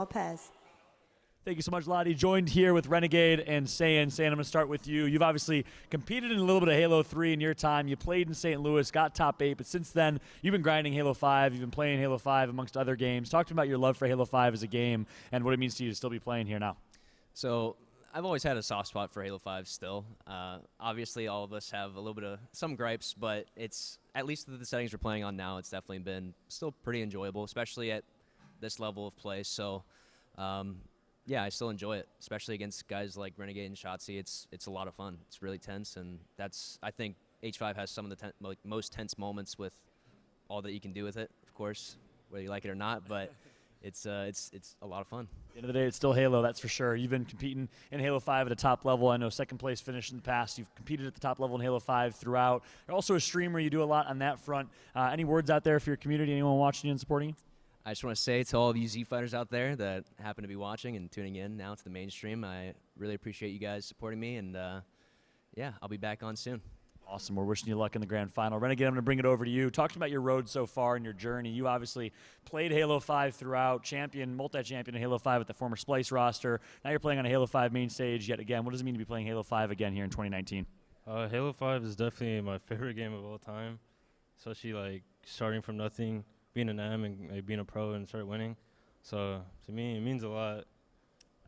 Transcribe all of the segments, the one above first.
Lopez. Thank you so much, Lottie. Joined here with Renegade and Saiyan. Saiyan, I'm going to start with you. You've obviously competed in a little bit of Halo 3 in your time. You played in St. Louis, got top 8, but since then, you've been grinding Halo 5. You've been playing Halo 5 amongst other games. Talk to me about your love for Halo 5 as a game and what it means to you to still be playing here now. So I've always had a soft spot for Halo 5 still. Obviously, all of us have a little bit of some gripes, but it's at least the settings we're playing on now, it's definitely been still pretty enjoyable, especially at this level of play. So, yeah, I still enjoy it, especially against guys like Renegade and Shotzzy. It's a lot of fun. It's really tense, and I think H5 has some of the most tense moments with all that you can do with it, of course, whether you like it or not. But it's a lot of fun. At the end of the day, it's still Halo, that's for sure. You've been competing in Halo 5 at a top level. I know second place finish in the past. You've competed at the top level in Halo 5 throughout. You're also a streamer. You do a lot on that front. Any words out there for your community, anyone watching you and supporting you? I just want to say to all of you Z fighters out there that happen to be watching and tuning in now to the mainstream, I really appreciate you guys supporting me, and yeah, I'll be back on soon. Awesome. We're wishing you luck in the grand final. Renegade, I'm going to bring it over to you. Talk to me about your road so far and your journey. You obviously played Halo 5 throughout, multi-champion in Halo 5 with the former Splice roster. Now you're playing on a Halo 5 main stage yet again. What does it mean to be playing Halo 5 again here in 2019? Halo 5 is definitely my favorite game of all time, especially like starting from nothing, being an M and like, being a pro and start winning. So to me, it means a lot.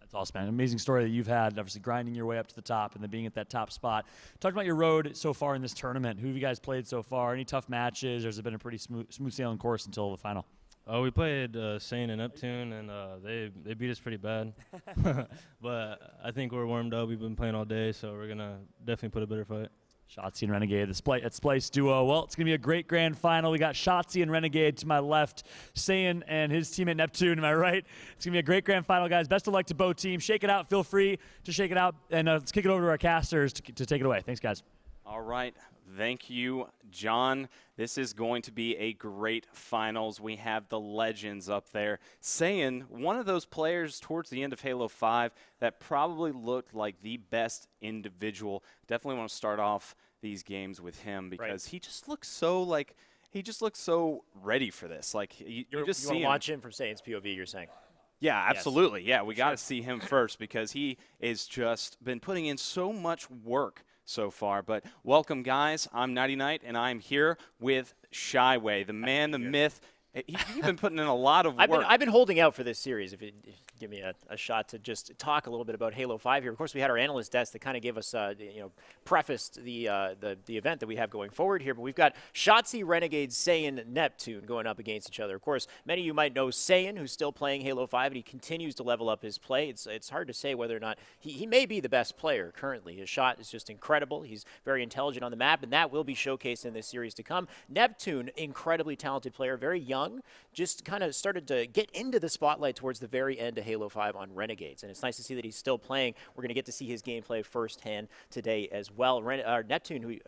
That's awesome, man. Amazing story that you've had, obviously grinding your way up to the top and then being at that top spot. Talk about your road so far in this tournament. Who have you guys played so far? Any tough matches, or has it been a pretty smooth sailing course until the final? We played Saiyan and Neptune, and they beat us pretty bad. But I think we're warmed up. We've been playing all day, so we're going to definitely put a better fight. Shotzzy and Renegade, the Splice duo. Well, it's going to be a great grand final. We got Shotzzy and Renegade to my left, Saiyan and his teammate Neptune to my right. It's going to be a great grand final, guys. Best of luck to both teams. Shake it out. Feel free to shake it out. And let's kick it over to our casters to take it away. Thanks, guys. All right. Thank you, John. This is going to be a great finals. We have the legends up there. Saiyan, one of those players towards the end of Halo 5 that probably looked like the best individual. Definitely want to start off these games with him because he just looks so ready for this. Like you just see him. Watch him from Saiyan's POV, you're saying? Yeah, absolutely. Yes. Yeah, we got to see him first because he has just been putting in so much work so far. But welcome, guys. I'm Nighty Night, and I'm here with Shyway, the man, the myth. You've been putting in a lot of work. I've been holding out for this series. If you give me a shot to just talk a little bit about Halo 5 here. Of course, we had our analyst desk that kind of gave us, prefaced the event that we have going forward here. But we've got Shotzzy Renegade, Saiyan, Neptune going up against each other. Of course, many of you might know Saiyan, who's still playing Halo 5, and he continues to level up his play. It's hard to say whether or not he may be the best player currently. His shot is just incredible. He's very intelligent on the map, and that will be showcased in this series to come. Neptune, incredibly talented player, very young. Just kind of started to get into the spotlight towards the very end of Halo 5 on Renegades, and it's nice to see that he's still playing. We're going to get to see his gameplay firsthand today as well. Neptune,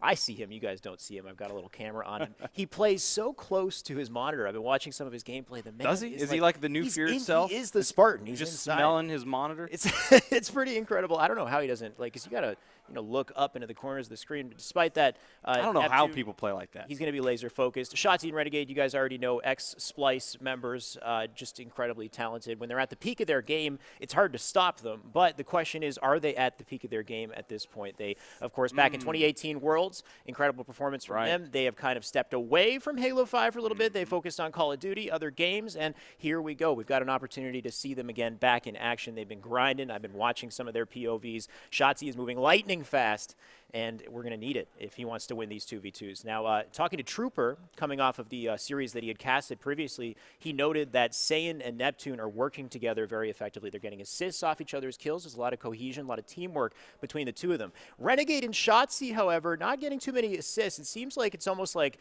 I see him. You guys don't see him. I've got a little camera on him. He plays so close to his monitor. I've been watching some of his gameplay. The man Does he? Is he like the new Fear itself? He is the Spartan. He's just inside. smelling his monitor. It's pretty incredible. I don't know how he doesn't because you got to look up into the corners of the screen. But despite that, I don't know Neptune, how people play like that. He's going to be laser focused. Shotzzy and Renegade, you guys already know, ex-Splice members, just incredibly talented. When they're at the peak of their game, it's hard to stop them. But the question is, are they at the peak of their game at this point? They, of course, back in 2018 Worlds, incredible performance from them. They have kind of stepped away from Halo 5 for a little bit. They focused on Call of Duty, other games, and here we go. We've got an opportunity to see them again back in action. They've been grinding. I've been watching some of their POVs. Shotzzy is moving lightning fast, and we're going to need it if he wants to win these 2v2s. Now, talking to Trooper, coming off of the series that he had casted previously, he noted that Saiyan and Neptune are working together very effectively. They're getting assists off each other's kills. There's a lot of cohesion, a lot of teamwork between the two of them. Renegade and Shotzzy, however, not getting too many assists. It seems like it's almost like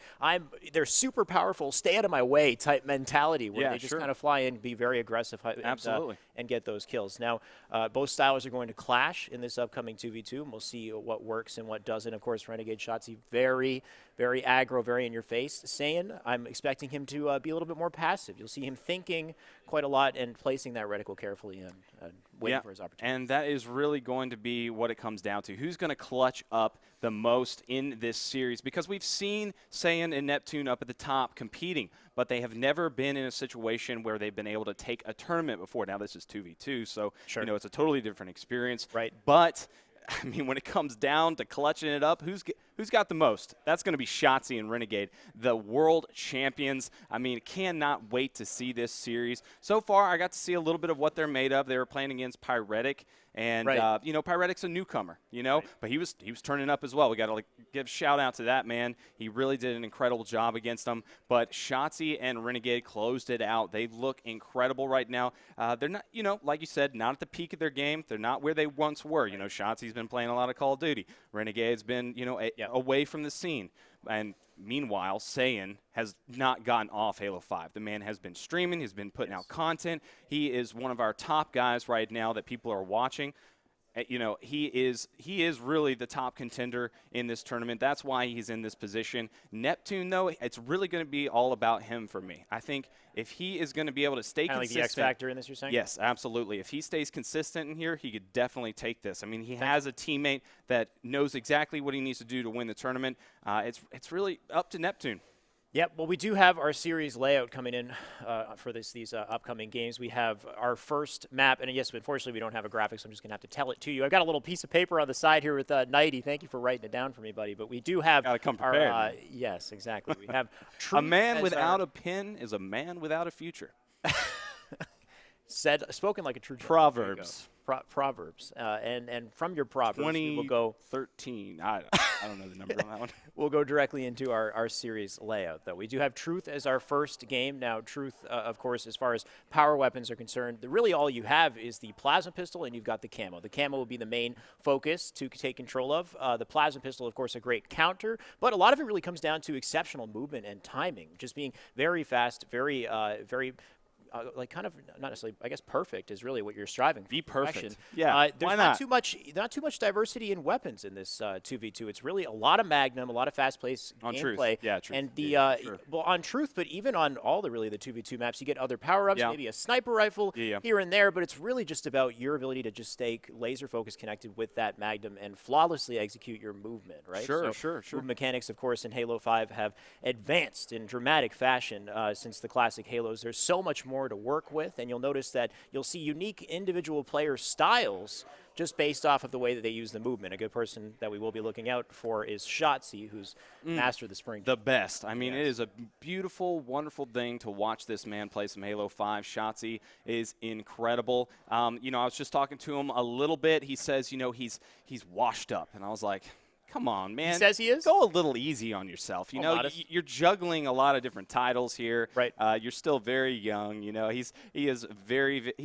they're super powerful, stay out of my way type mentality where they just kind of fly in, be very aggressive, and get those kills. Now, both styles are going to clash in this upcoming 2v2, and we'll see what works works and what doesn't. Of course, Renegade Shotzzy, very, very aggro, very in your face. Saiyan, I'm expecting him to be a little bit more passive. You'll see him thinking quite a lot and placing that reticle carefully and waiting for his opportunity. And that is really going to be what it comes down to. Who's going to clutch up the most in this series? Because we've seen Saiyan and Neptune up at the top competing, but they have never been in a situation where they've been able to take a tournament before. Now this is 2v2, so Sure. you know it's a totally different experience. Right. But I mean, when it comes down to clutching it up, who's got the most? That's going to be Shotzzy and Renegade, the world champions. I mean, cannot wait to see this series. So far, I got to see a little bit of what they're made of. They were playing against Pyretic, and Right. you know, Pyretic's a newcomer, you know, but he was turning up as well. We got to give a shout out to that man. He really did an incredible job against them. But Shotzzy and Renegade closed it out. They look incredible right now. They're not, you know, like you said, not at the peak of their game. They're not where they once were. You know, Shotzi's been playing a lot of Call of Duty. Renegade's been, you know, away from the scene. And meanwhile, Saiyan has not gotten off Halo 5. The man has been streaming. He's been putting out content. He is one of our top guys right now that people are watching. You know, he is really the top contender in this tournament. That's why he's in this position. Neptune, though, it's really going to be all about him for me. I think if he is going to be able to stay Kind of like consistent. the X factor in this, you're saying? Yes, absolutely. If he stays consistent in here, he could definitely take this. I mean, he has a teammate that knows exactly what he needs to do to win the tournament. It's really up to Neptune. Yep. Well, we do have our series layout coming in for these upcoming games. We have our first map, and yes, unfortunately, we don't have a graphic, so I'm just going to have to tell it to you. I've got a little piece of paper on the side here with Nighty. Thank you for writing it down for me, buddy. But we do have Gotta come prepared. our yes, exactly. We have A man as without our- a pen is a man without a future. spoken like a true gentleman. There you go. Proverbs. Proverbs. And from your Proverbs, we will go 2013. I don't know the number on that one. We'll go directly into our series layout, though. We do have Truth as our first game. Now, Truth, of course, as far as power weapons are concerned, really all you have is the plasma pistol and you've got the camo. The camo will be the main focus to take control of. The plasma pistol, of course, a great counter, but a lot of it really comes down to exceptional movement and timing, just being very fast, very like kind of not necessarily, I guess perfect is really what you're striving for. Be perfect. Perfection. Yeah, There's why not too much diversity in weapons in this 2v2. It's really a lot of Magnum, a lot of fast-paced On Truth. gameplay. Yeah, Truth. And the Yeah, sure. well, on Truth, but even on all the 2v2 maps, you get other power-ups, Yeah. maybe a sniper rifle Yeah. here and there, but it's really just about your ability to just stay laser-focused connected with that Magnum and flawlessly execute your movement, right? Sure, So sure. Move mechanics, of course, in Halo 5 have advanced in dramatic fashion since the classic Halos. There's so much more to work with, and you'll notice that you'll see unique individual player styles just based off of the way that they use the movement. A good person that we will be looking out for is Shotzzy, who's master of the spring. The best. I mean, Yes. it is a beautiful, wonderful thing to watch this man play some Halo 5. Shotzzy is incredible. You know, I was just talking to him a little bit. He says, you know, he's washed up. And I was like, come on, man. He says he is? Go a little easy on yourself. You Oh, know, modest. you're juggling a lot of different titles here. Right. You're still very young. You know, he's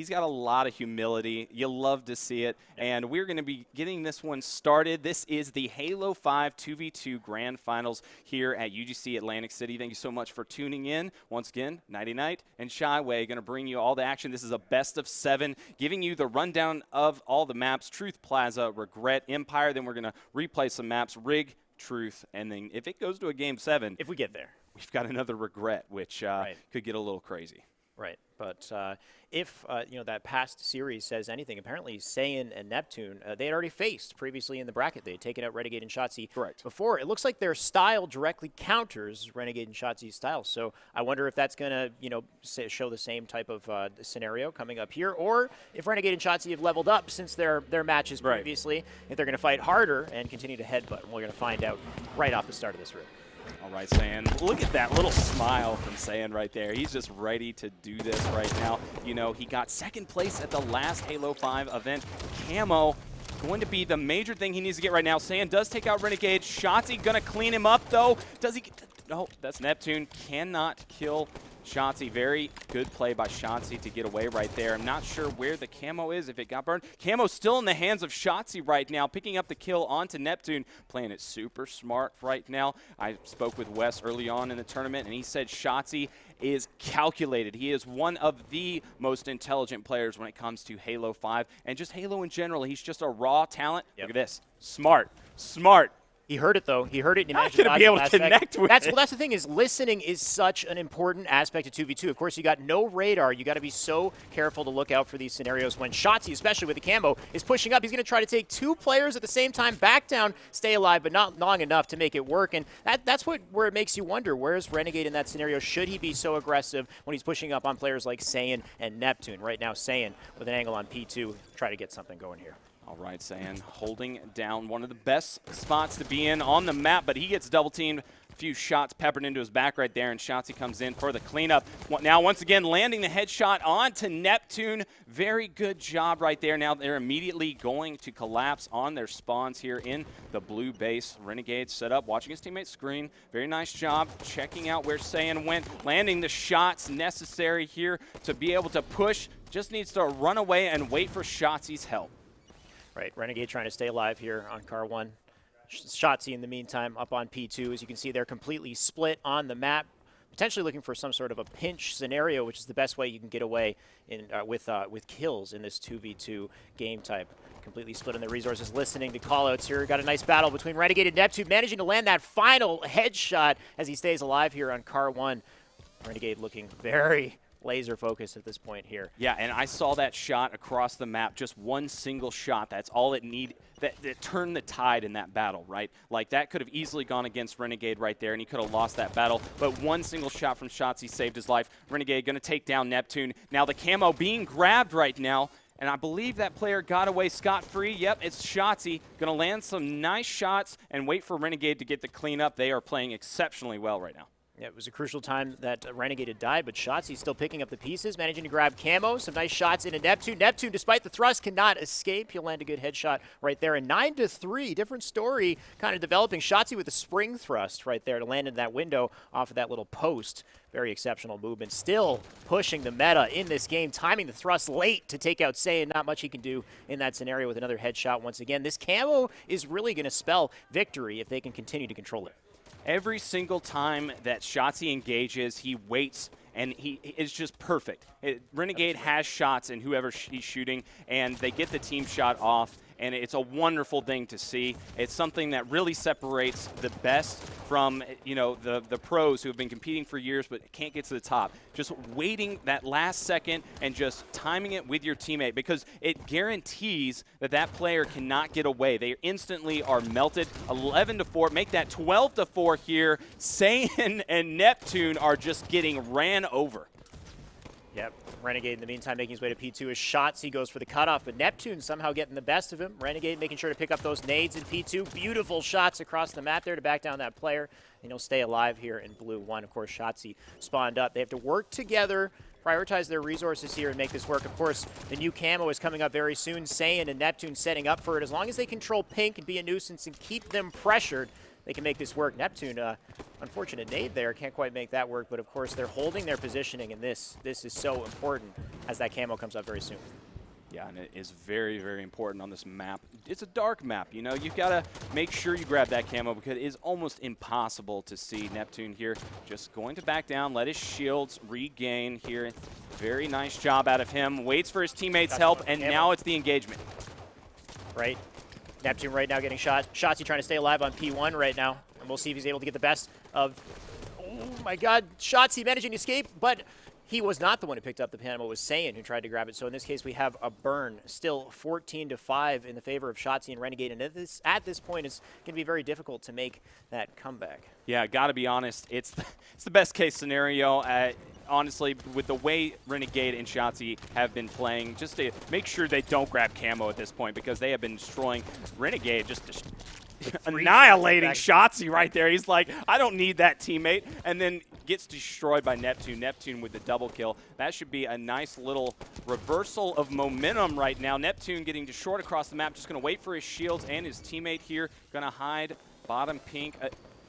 got a lot of humility. You love to see it. And we're going to be getting this one started. This is the Halo 5 2v2 Grand Finals here at UGC Atlantic City. Thank you so much for tuning in. Once again, Nighty Night and Shyway going to bring you all the action. This is a best of 7, giving you the rundown of all the maps: Truth, Plaza, Regret, Empire. Then we're going to replay some maps: Rig, Truth, and then if it goes to a Game 7, If we get there. we've got another Regret, which could get a little crazy. Right, but if you know that past series says anything, apparently Saiyan and Neptune they had already faced previously in the bracket. They had taken out Renegade and Shotzzy Correct. before. It looks like their style directly counters Renegade and Shotzy's style. So I wonder if that's going to show the same type of scenario coming up here, or if Renegade and Shotzzy have leveled up since their matches Right. previously, if they're going to fight harder and continue to headbutt. We're going to find out right off the start of this round. All right, Saiyan. Look at that little smile from Saiyan right there. He's just ready to do this right now. You know, he got second place at the last Halo 5 event. Camo going to be the major thing he needs to get right now. Saiyan does take out Renegade. Shotzzy going to clean him up, though. Does he get no, that's Neptune. Cannot kill Shotzzy, very good play by Shotzzy to get away right there. I'm not sure where the camo is, if it got burned. Camo's still in the hands of Shotzzy right now, picking up the kill onto Neptune, playing it super smart right now. I spoke with Wes early on in the tournament, and he said Shotzzy is calculated. He is one of the most intelligent players when it comes to Halo 5, and just Halo in general. He's just a raw talent. Yep. Look at this. Smart. He heard it, though. He heard it. And he Not managed going to be able to last second. connect with it. Well, that's the thing is listening is such an important aspect of 2v2. Of course, you got no radar. You got to be so careful to look out for these scenarios when Shotzzy, especially with the camo, is pushing up. He's going to try to take 2 players at the same time, back down, stay alive, but not long enough to make it work. And that's where it makes you wonder, where's Renegade in that scenario? Should he be so aggressive when he's pushing up on players like Saiyan and Neptune? Right now, Saiyan with an angle on P2, try to get something going here. All right, Saiyan holding down one of the best spots to be in on the map, but he gets double teamed. A few shots peppered into his back right there, and Shotzzy comes in for the cleanup. Now, once again, landing the headshot onto Neptune. Very good job right there. Now they're immediately going to collapse on their spawns here in the blue base. Renegade set up, watching his teammates screen. Very nice job checking out where Saiyan went, landing the shots necessary here to be able to push. Just needs to run away and wait for Shotzi's help. Right, Renegade trying to stay alive here on car 1. Shotzzy in the meantime up on P2. As you can see, they're completely split on the map, potentially looking for some sort of a pinch scenario, which is the best way you can get away in, with kills in this 2v2 game type. Completely split on the resources, listening to callouts here. Got a nice battle between Renegade and Neptune, managing to land that final headshot as he stays alive here on car 1. Renegade looking very laser focused at this point here. Yeah, and I saw that shot across the map, just one single shot. That's all it needed. That turned the tide in that battle, right? Like, that could have easily gone against Renegade right there, and he could have lost that battle. But one single shot from Shotzzy saved his life. Renegade going to take down Neptune. Now the camo being grabbed right now, and I believe that player got away scot-free. Yep, it's Shotzzy. Going to land some nice shots and wait for Renegade to get the cleanup. They are playing exceptionally well right now. Yeah, it was a crucial time that Renegade had died, but Shotzzy still picking up the pieces, managing to grab camo. Some nice shots into Neptune. Neptune, despite the thrust, cannot escape. He'll land a good headshot right there. And 9-3, different story kind of developing. Shotzzy with a spring thrust right there to land in that window off of that little post. Very exceptional movement. Still pushing the meta in this game, timing the thrust late to take out Saiyan. Not much he can do in that scenario with another headshot once again. This camo is really going to spell victory if they can continue to control it. Every single time that Shotzzy engages, he waits, and he is just perfect. Renegade has shots in whoever he's shooting, and they get the team shot off, and it's a wonderful thing to see. It's something that really separates the best from, you know, the pros who have been competing for years but can't get to the top. Just waiting that last second and just timing it with your teammate, because it guarantees that that player cannot get away. They instantly are melted. 11-4, make that 12-4 here. Saiyan and Neptune are just getting ran over. Yep, Renegade in the meantime making his way to P2 as Shotzzy goes for the cutoff, but Neptune somehow getting the best of him. Renegade making sure to pick up those nades in P2. Beautiful shots across the map there to back down that player, and he'll stay alive here in blue 1. Of course, Shotzzy spawned up. They have to work together, prioritize their resources here and make this work. Of course, the new camo is coming up very soon. Saiyan and Neptune setting up for it. As long as they control pink and be a nuisance and keep them pressured, they can make this work. Neptune, unfortunate nade there, can't quite make that work, but of course they're holding their positioning, and this is so important as that camo comes up very soon. Yeah, and it is very, very important on this map. It's a dark map, you know. You've got to make sure you grab that camo because it is almost impossible to see. Neptune here just going to back down, let his shields regain here. Very nice job out of him. Waits for his teammates' help, and now it's the engagement. Right. Neptune right now getting shot. Shotzzy trying to stay alive on P1 right now, and we'll see if he's able to get the best of, oh my god, Shotzzy managing to escape, but he was not the one who picked up the camo. It was Saiyan who tried to grab it. So in this case, we have a burn. Still 14-5 in the favor of Shotzzy and Renegade, and at this point, it's going to be very difficult to make that comeback. Yeah, got to be honest, it's the best case scenario. Honestly, with the way Renegade and Shotzzy have been playing, just to make sure they don't grab camo at this point, because they have been destroying Renegade, just annihilating Shotzzy right there. He's like, I don't need that teammate, and then gets destroyed by Neptune. Neptune with the double kill. That should be a nice little reversal of momentum right now. Neptune getting to short across the map, just going to wait for his shields and his teammate here. Going to hide bottom pink.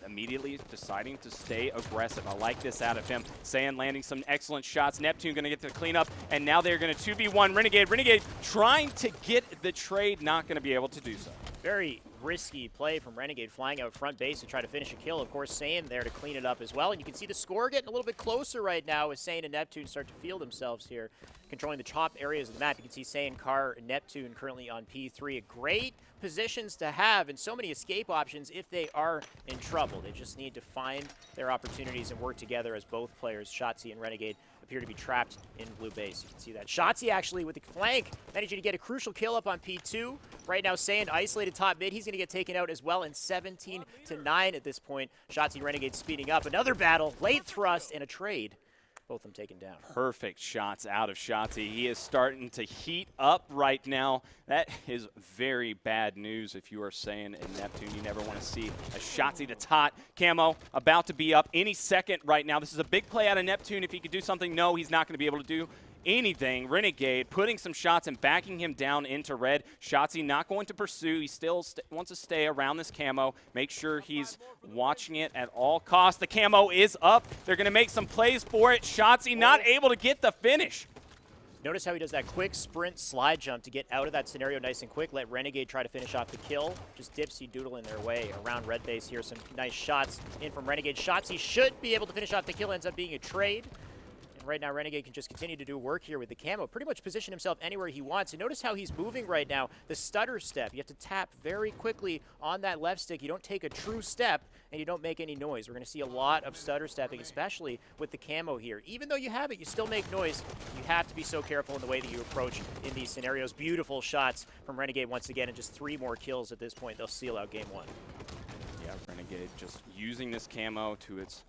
immediately deciding to stay aggressive. I like this out of him. Saiyan landing some excellent shots. Neptune going to get the cleanup, and now they're going to 2v1 Renegade. Renegade trying to get the trade, not going to be able to do so. Very risky play from Renegade, flying out front base to try to finish a kill. Of course, Saiyan there to clean it up as well. And you can see the score getting a little bit closer right now as Saiyan and Neptune start to feel themselves here, controlling the top areas of the map. You can see Saiyan, Car, and Neptune currently on P3. Great positions to have and so many escape options if they are in trouble. They just need to find their opportunities and work together as both players, Shotzzy and Renegade, appear to be trapped in blue base. You can see that. Shotzzy actually with the flank managing to get a crucial kill up on P2. Right now, Saiyan isolated top mid. He's going to get taken out as well in 17-9 at this point. Shotzzy Renegade speeding up. Another battle, late thrust, and a trade. Both of them taken down. Perfect shots out of Shotzzy. He is starting to heat up right now. That is very bad news if you are Saiyan and Neptune. You never want to see a Shotzzy that's hot. Camo about to be up any second right now. This is a big play out of Neptune. If he could do something, no, he's not going to be able to do anything. Renegade putting some shots and backing him down into red. Shotzzy not going to pursue. He still wants to stay around this camo. Make sure he's watching it at all costs. The camo is up. They're going to make some plays for it. Shotzzy not able to get the finish. Notice how he does that quick sprint slide jump to get out of that scenario nice and quick. Let Renegade try to finish off the kill. Just dipsy doodling their way around red base here. Some nice shots in from Renegade. Shotzzy should be able to finish off the kill. Ends up being a trade. Right now, Renegade can just continue to do work here with the camo. Pretty much position himself anywhere he wants. And notice how he's moving right now. The stutter step. You have to tap very quickly on that left stick. You don't take a true step, and you don't make any noise. We're going to see a lot of stutter stepping, especially with the camo here. Even though you have it, you still make noise. You have to be so careful in the way that you approach in these scenarios. Beautiful shots from Renegade once again, and just 3 more kills at this point. They'll seal out game 1. Yeah, Renegade just using this camo to its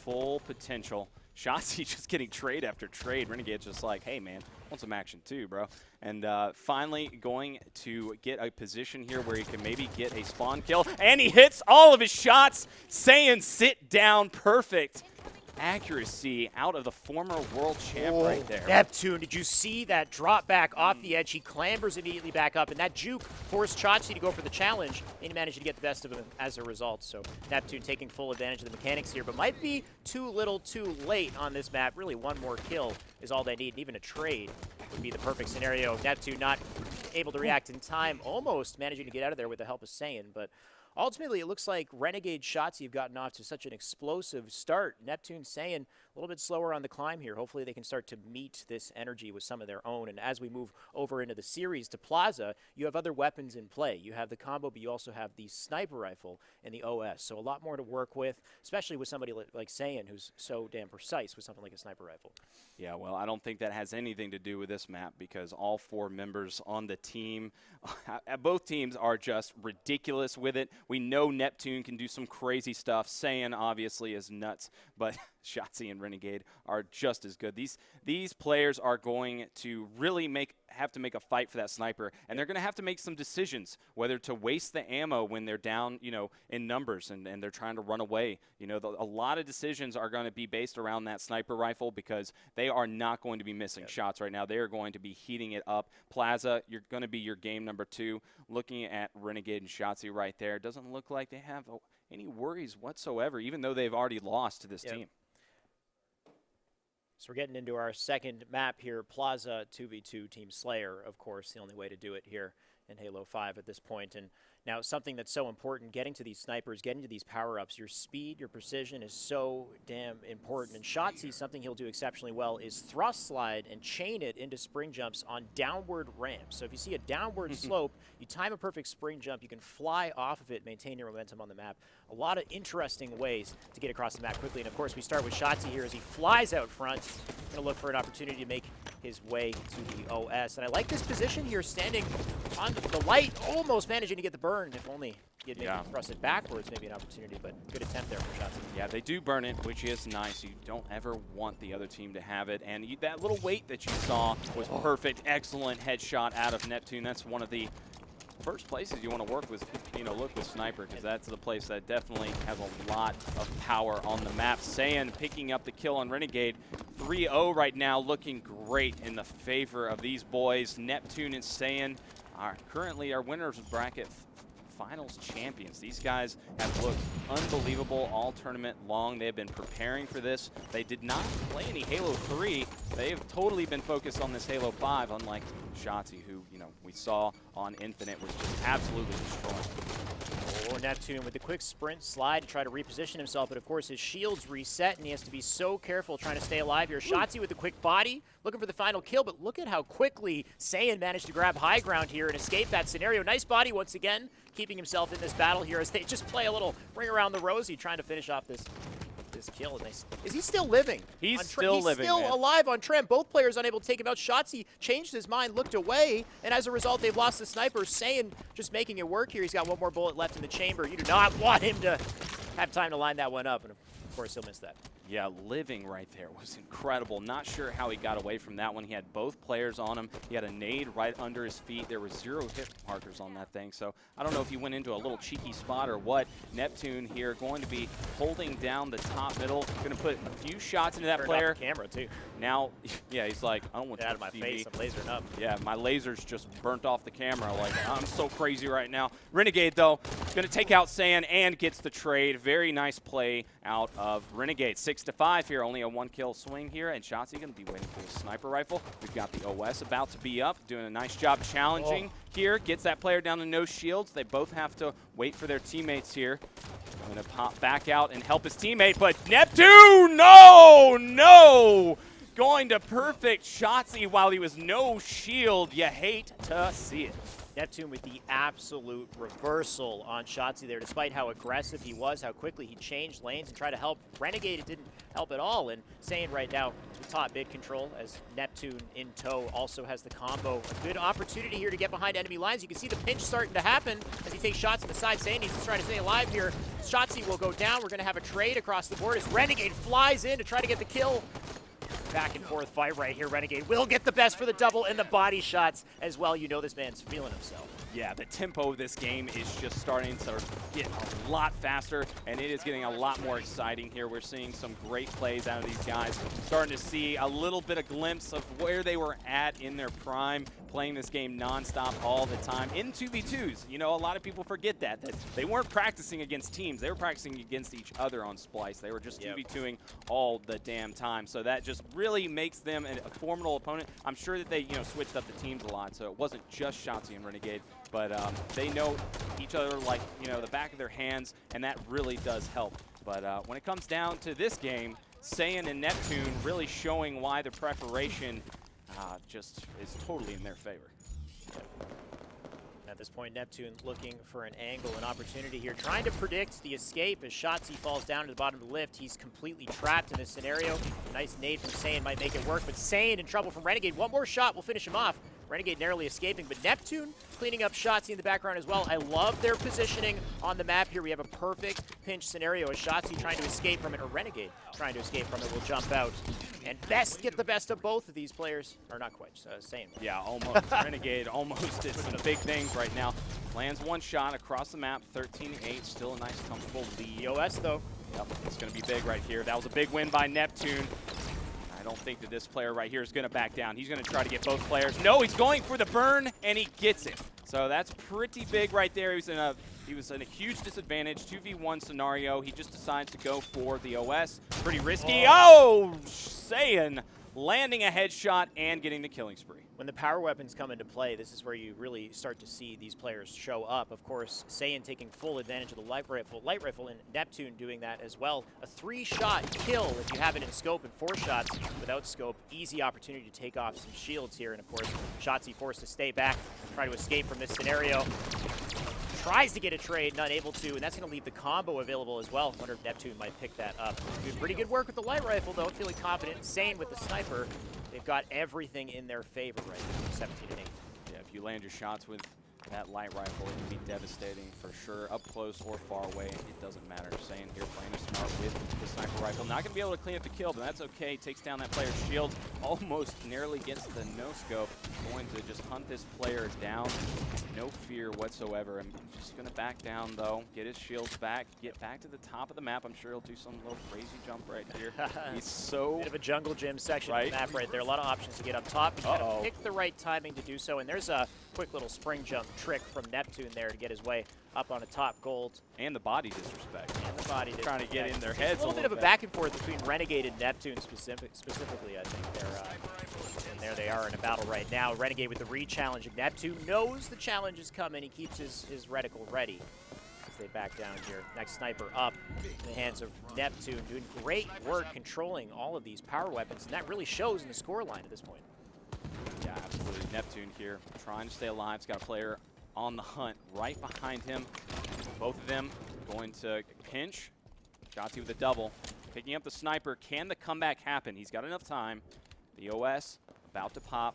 full potential. Shotzzy just getting trade after trade. Renegade's just like, hey, man, want some action too, bro. And finally going to get a position here where he can maybe get a spawn kill. And he hits all of his shots. Saiyan sit down. Perfect accuracy out of the former world champ right there. Neptune, did you see that drop back off the edge? He clambers immediately back up, and that juke forced Shotzzy to go for the challenge, and he managed to get the best of him as a result. So Neptune taking full advantage of the mechanics here, but might be too little too late on this map. Really, 1 more kill is all they need, and even a trade would be the perfect scenario. Neptune not able to react in time, almost managing to get out of there with the help of Saiyan, but ultimately, it looks like Renegade Shotzzy have gotten off to such an explosive start. Neptune, Saiyan, a little bit slower on the climb here. Hopefully they can start to meet this energy with some of their own. And as we move over into the series to Plaza, you have other weapons in play. You have the combo, but you also have the sniper rifle and the OS. So a lot more to work with, especially with somebody like Saiyan, who's so damn precise with something like a sniper rifle. Yeah, well, I don't think that has anything to do with this map because all 4 members on the team, both teams are just ridiculous with it. We know Neptune can do some crazy stuff. Saiyan obviously is nuts, but Shotzzy and Renegade are just as good. These players are going to really have to make a fight for that sniper, and they're going to have to make some decisions whether to waste the ammo when they're down, in numbers and they're trying to run away. A lot of decisions are going to be based around that sniper rifle because they are not going to be missing shots right now. They are going to be heating it up. Plaza, you're going to be your game number 2. Looking at Renegade and Shotzzy right there, doesn't look like they have any worries whatsoever, even though they've already lost to this team. So we're getting into our second map here, Plaza 2v2 Team Slayer, of course, the only way to do it here in Halo 5 at this point. And now something that's so important, getting to these snipers, getting to these power-ups, your speed, your precision is so damn important. And Shotzzy, something he'll do exceptionally well is thrust slide and chain it into spring jumps on downward ramps. So if you see a downward slope, you time a perfect spring jump, you can fly off of it, maintain your momentum on the map. A lot of interesting ways to get across the map quickly. And of course, we start with Shotzzy here as he flies out front. Gonna look for an opportunity to make his way to the OS. And I like this position here, standing on the light, almost managing to get the burn. If only he had thrust it backwards, maybe an opportunity, but good attempt there for Shotzzy. Yeah, they do burn it, which is nice. You don't ever want the other team to have it. And that little wait that you saw was perfect. Excellent headshot out of Neptune. That's one of the first places you want to work with, look with Sniper, because that's the place that definitely has a lot of power on the map. Saiyan picking up the kill on Renegade. 3-0 right now, looking great in the favor of these boys. Neptune and Saiyan are currently our winners of bracket finals champions. These guys have looked unbelievable all tournament long. They have been preparing for this. They did not play any Halo 3. They have totally been focused on this Halo 5, unlike Shotzzy, who, you know, we saw on Infinite was just absolutely destroying. Oh, Neptune with the quick sprint slide to try to reposition himself, but of course his shield's reset and he has to be so careful trying to stay alive here. Shotzzy with the quick body, looking for the final kill, but look at how quickly Saiyan managed to grab high ground here and escape that scenario. Nice body once again, keeping himself in this battle here as they just play a little ring around the rosy, trying to finish off this kill. Is he still living? He's still living, He's still man. alive on Trent. Both players unable to take him out. Shotzzy changed his mind, looked away, and as a result, they've lost the sniper. Saiyan just making it work here. He's got one more bullet left in the chamber. You do not want him to have time to line that one up, and of course, he'll miss that. Yeah, living right there was incredible. Not sure how he got away from that one. He had both players on him. He had a nade right under his feet. There were 0 hit markers on that thing. So I don't know if he went into a little cheeky spot or what. Neptune here going to be holding down the top middle. Going to put a few shots into that Turned player. off the camera too. Now, yeah, he's like, I don't want Get to out of my see face. me. I'm lasering up. Yeah, my laser's just burnt off the camera. Like, I'm so crazy right now. Renegade, though, going to take out Saiyan and gets the trade. Very nice play out of Renegade. 6-5 here, only a 1-kill swing here, and Shotzzy going to be waiting for the sniper rifle. We've got the OS about to be up, doing a nice job challenging here. Gets that player down to no shields. They both have to wait for their teammates here. I'm going to pop back out and help his teammate, but Neptune, no! Going to perfect Shotzzy while he was no shield. You hate to see it. Neptune with the absolute reversal on Shotzzy there, despite how aggressive he was, how quickly he changed lanes and tried to help Renegade. It didn't help at all. And Saiyan right now with top mid control as Neptune in tow also has the combo. A good opportunity here to get behind enemy lines. You can see the pinch starting to happen as he takes shots to the side. Saiyan needs to try to stay alive here. Shotzzy will go down. We're going to have a trade across the board as Renegade flies in to try to get the kill. Back and forth fight right here. Renegade will get the best for the double and the body shots as well. You know this man's feeling himself. Yeah, the tempo of this game is just starting to get a lot faster, and it is getting a lot more exciting here. We're seeing some great plays out of these guys. Starting to see a little bit of glimpse of where they were at in their prime, playing this game nonstop all the time in 2v2s. You know, a lot of people forget that they weren't practicing against teams. They were practicing against each other on Splice. They were just 2v2ing all the damn time. So that just really makes them a formidable opponent. I'm sure that they, you know, switched up the teams a lot, so it wasn't just Shotzzy and Renegade, but they know each other like, you know, the back of their hands, and that really does help. But when it comes down to this game, Saiyan and Neptune really showing why the preparation just is totally in their favor. At this point, Neptune looking for an angle, an opportunity here, trying to predict the escape as Shotzzy falls down to the bottom of the lift. He's completely trapped in this scenario. Nice nade from Saiyan might make it work, but Saiyan in trouble from Renegade. One more shot will finish him off. Renegade narrowly escaping, but Neptune cleaning up Shotzzy in the background as well. I love their positioning on the map here. We have a perfect pinch scenario as Shotzzy trying to escape from it, or Renegade trying to escape from it will jump out. And best get the best of both of these players. Or not quite, Saiyan. Yeah, almost. Renegade almost did some big things right now. Lands one shot across the map, 13-8, still a nice comfortable lead. EOS though. Yep, it's going to be big right here. That was a big win by Neptune. I don't think that this player right here is going to back down. He's going to try to get both players. No, he's going for the burn, and he gets it. So that's pretty big right there. He was in a huge disadvantage, 2v1 scenario. He just decides to go for the OS. Pretty risky. Oh, Saiyan landing a headshot and getting the killing spree. When the power weapons come into play, this is where you really start to see these players show up. Of course, Saiyan taking full advantage of the light rifle, and Neptune doing that as well. A 3-shot kill if you have it in scope, and 4 shots without scope. Easy opportunity to take off some shields here, and of course, Shotzzy forced to stay back, try to escape from this scenario. Tries to get a trade, not able to, and that's going to leave the combo available as well. Wonder if Neptune might pick that up. Doing pretty good work with the light rifle, though, feeling confident. Saiyan with the sniper. They've got everything in their favor right now, 17-8. Yeah, if you land your shots with that light rifle, it can be devastating for sure, up close or far away. It doesn't matter. Saiyan here playing a smart with the sniper rifle. Not going to be able to clean up the kill, but that's okay. Takes down that player's shield. Almost nearly gets the no-scope. Going to just hunt this player down. No fear whatsoever. I'm just going to back down, though. Get his shields back. Get back to the top of the map. I'm sure he'll do some little crazy jump right here. He's so... Bit of a jungle gym section of the map right there. A lot of options to get up top. You gotta pick the right timing to do so, and there's a quick little spring jump trick from Neptune there to get his way up on a top gold. And the body disrespect. And the body Trying to get in their There's heads a little bit of a back and forth between Renegade and Neptune specifically, I think. And there they are in a battle right now. Renegade with the re-challenge. Neptune knows the challenge is coming. He keeps his reticle ready as they back down here. Next sniper up in the hands of Neptune, doing great work controlling all of these power weapons, and that really shows in the score line at this point. Yeah, absolutely. Neptune here trying to stay alive. He's got a player on the hunt right behind him. Both of them going to pinch. Shotzzy with a double. Picking up the sniper. Can the comeback happen? He's got enough time. The OS about to pop.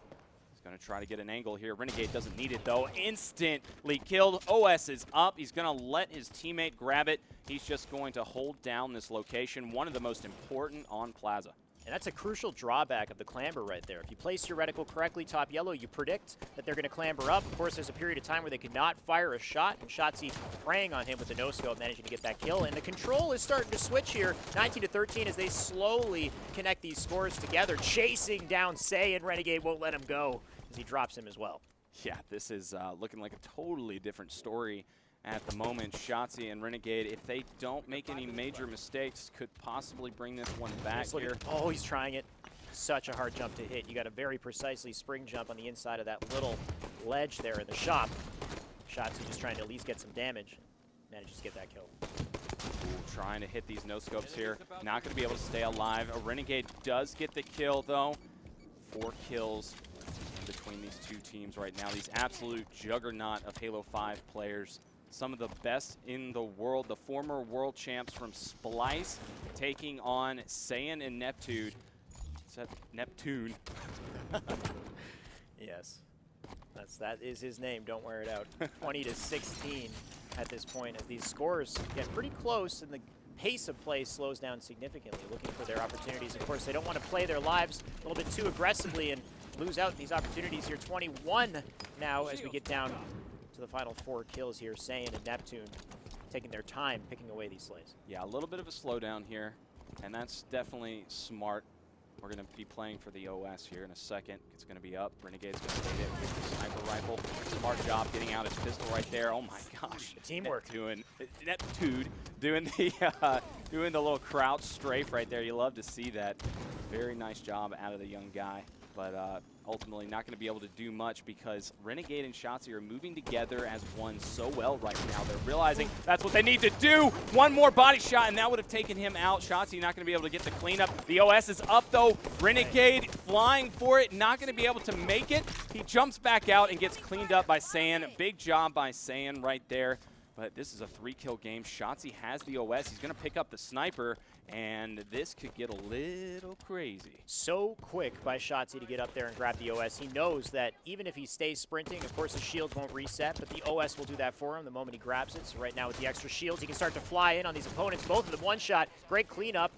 He's going to try to get an angle here. Renegade doesn't need it, though. Instantly killed. OS is up. He's going to let his teammate grab it. He's just going to hold down this location. One of the most important on Plaza. And that's a crucial drawback of the clamber right there. If you place your reticle correctly, top yellow, you predict that they're going to clamber up. Of course, there's a period of time where they could not fire a shot, and Shotzzy preying on him with the no-scope, managing to get that kill. And the control is starting to switch here, 19-13, as they slowly connect these scores together, chasing down Saiyan. Renegade won't let him go as he drops him as well. Yeah, this is looking like a totally different story at the moment. Shotzzy and Renegade, if they don't make any major mistakes, could possibly bring this one back here. Oh, he's trying it. Such a hard jump to hit. You got a very precisely spring jump on the inside of that little ledge there in the shop. Shotzzy just trying to at least get some damage. Manages to get that kill. Ooh, trying to hit these no-scopes here. Not going to be able to stay alive. A Renegade does get the kill, though. 4 kills in between these two teams right now. These absolute juggernaut of Halo 5 players. Some of the best in the world. The former world champs from Splice taking on Saiyan and Neptune. Neptune. Yes. That is his name. Don't wear it out. 20-16 at this point as these scores get pretty close and the pace of play slows down significantly, looking for their opportunities. Of course, they don't want to play their lives a little bit too aggressively and lose out in these opportunities here. 21 now as we get down to the final 4 kills here. Saiyan and Neptune taking their time picking away these slays. Yeah, a little bit of a slowdown here, and that's definitely smart. We're going to be playing for the OS here in a second. It's going to be up. Renegade's going to bait it with the sniper rifle. Smart job getting out his pistol right there. Oh my gosh. The teamwork. Neptune doing the little crouch strafe right there. You love to see that. Very nice job out of the young guy. But ultimately not going to be able to do much because Renegade and Shotzzy are moving together as one so well right now. They're realizing that's what they need to do. One more body shot, and that would have taken him out. Shotzzy not going to be able to get the cleanup. The OS is up, though. Renegade flying for it, not going to be able to make it. He jumps back out and gets cleaned up by Saiyan. Big job by Saiyan right there. But this is a 3-kill game. Shotzzy has the OS. He's going to pick up the sniper, and this could get a little crazy. So quick by Shotzzy to get up there and grab the OS. He knows that even if he stays sprinting, of course his shields won't reset, but the OS will do that for him the moment he grabs it. So right now with the extra shields, he can start to fly in on these opponents. Both of them one shot. Great cleanup.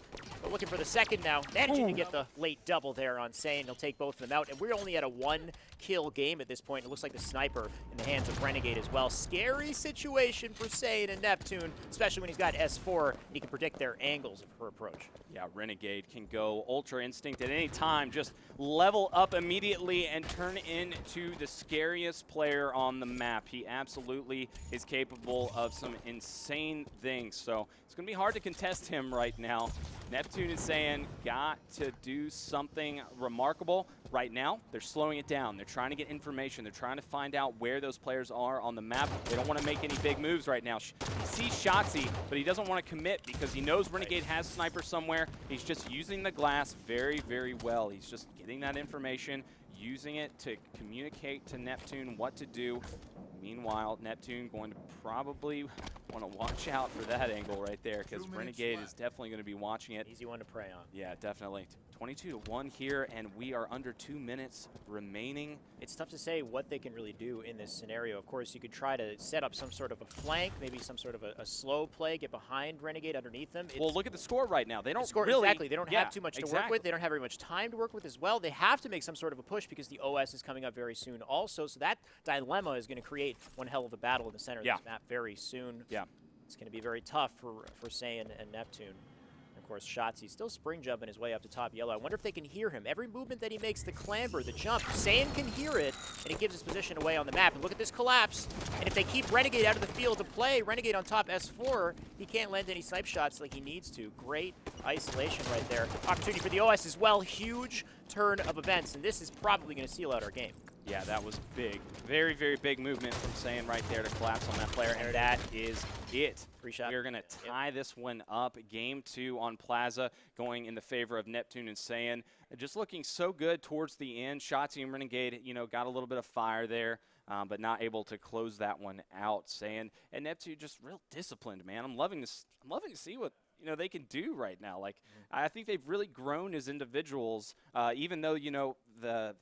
But looking for the second now. Managing to get the late double there on Saiyan. He'll take both of them out. And we're only at a 1-kill game at this point. It looks like the sniper in the hands of Renegade as well. Scary situation for Saiyan and Neptune, especially when he's got S4 and he can predict their angles of her approach. Yeah, Renegade can go Ultra Instinct at any time, just level up immediately and turn into the scariest player on the map. He absolutely is capable of some insane things, so it's going to be hard to contest him right now. Neptune and Saiyan got to do something remarkable. Right now, they're slowing it down. They're trying to get information. They're trying to find out where those players are on the map. They don't want to make any big moves right now. He sees Shotzzy, but he doesn't want to commit because he knows Renegade has sniper somewhere. He's just using the glass very, very well. He's just getting that information, using it to communicate to Neptune what to do. Meanwhile, Neptune going to probably want to watch out for that angle right there because Renegade is definitely going to be watching it. Easy one to prey on. Yeah, definitely. 22-1 here, and we are under 2 minutes remaining. It's tough to say what they can really do in this scenario. Of course, you could try to set up some sort of a flank, maybe some sort of a slow play, get behind Renegade underneath them. Well, look at the score right now. They don't score, really... Exactly. They don't have too much to work with. They don't have very much time to work with as well. They have to make some sort of a push because the OS is coming up very soon also. So that dilemma is going to create one hell of a battle in the center of this map very soon. Yeah. It's going to be very tough for Saiyan and Neptune. Of course, Shotzzy still spring jumping his way up to top yellow. I wonder if they can hear him. Every movement that he makes, the clamber, the jump, Saiyan can hear it, and it gives his position away on the map. And look at this collapse. And if they keep Renegade out of the field to play, Renegade on top S4, he can't land any snipe shots like he needs to. Great isolation right there. Opportunity for the OS as well. Huge turn of events, and this is probably going to seal out our game. Yeah, that was big. Very, very big movement from Saiyan right there to collapse on that player, and that is it. Free shot. We're going to tie this one up. Game 2 on Plaza, going in the favor of Neptune and Saiyan. Just looking so good towards the end. Shotzzy and Renegade, you know, got a little bit of fire there, but not able to close that one out. Saiyan and Neptune just real disciplined, man. I'm loving this. I'm loving to see what they can do right now. Like, I think they've really grown as individuals, even though the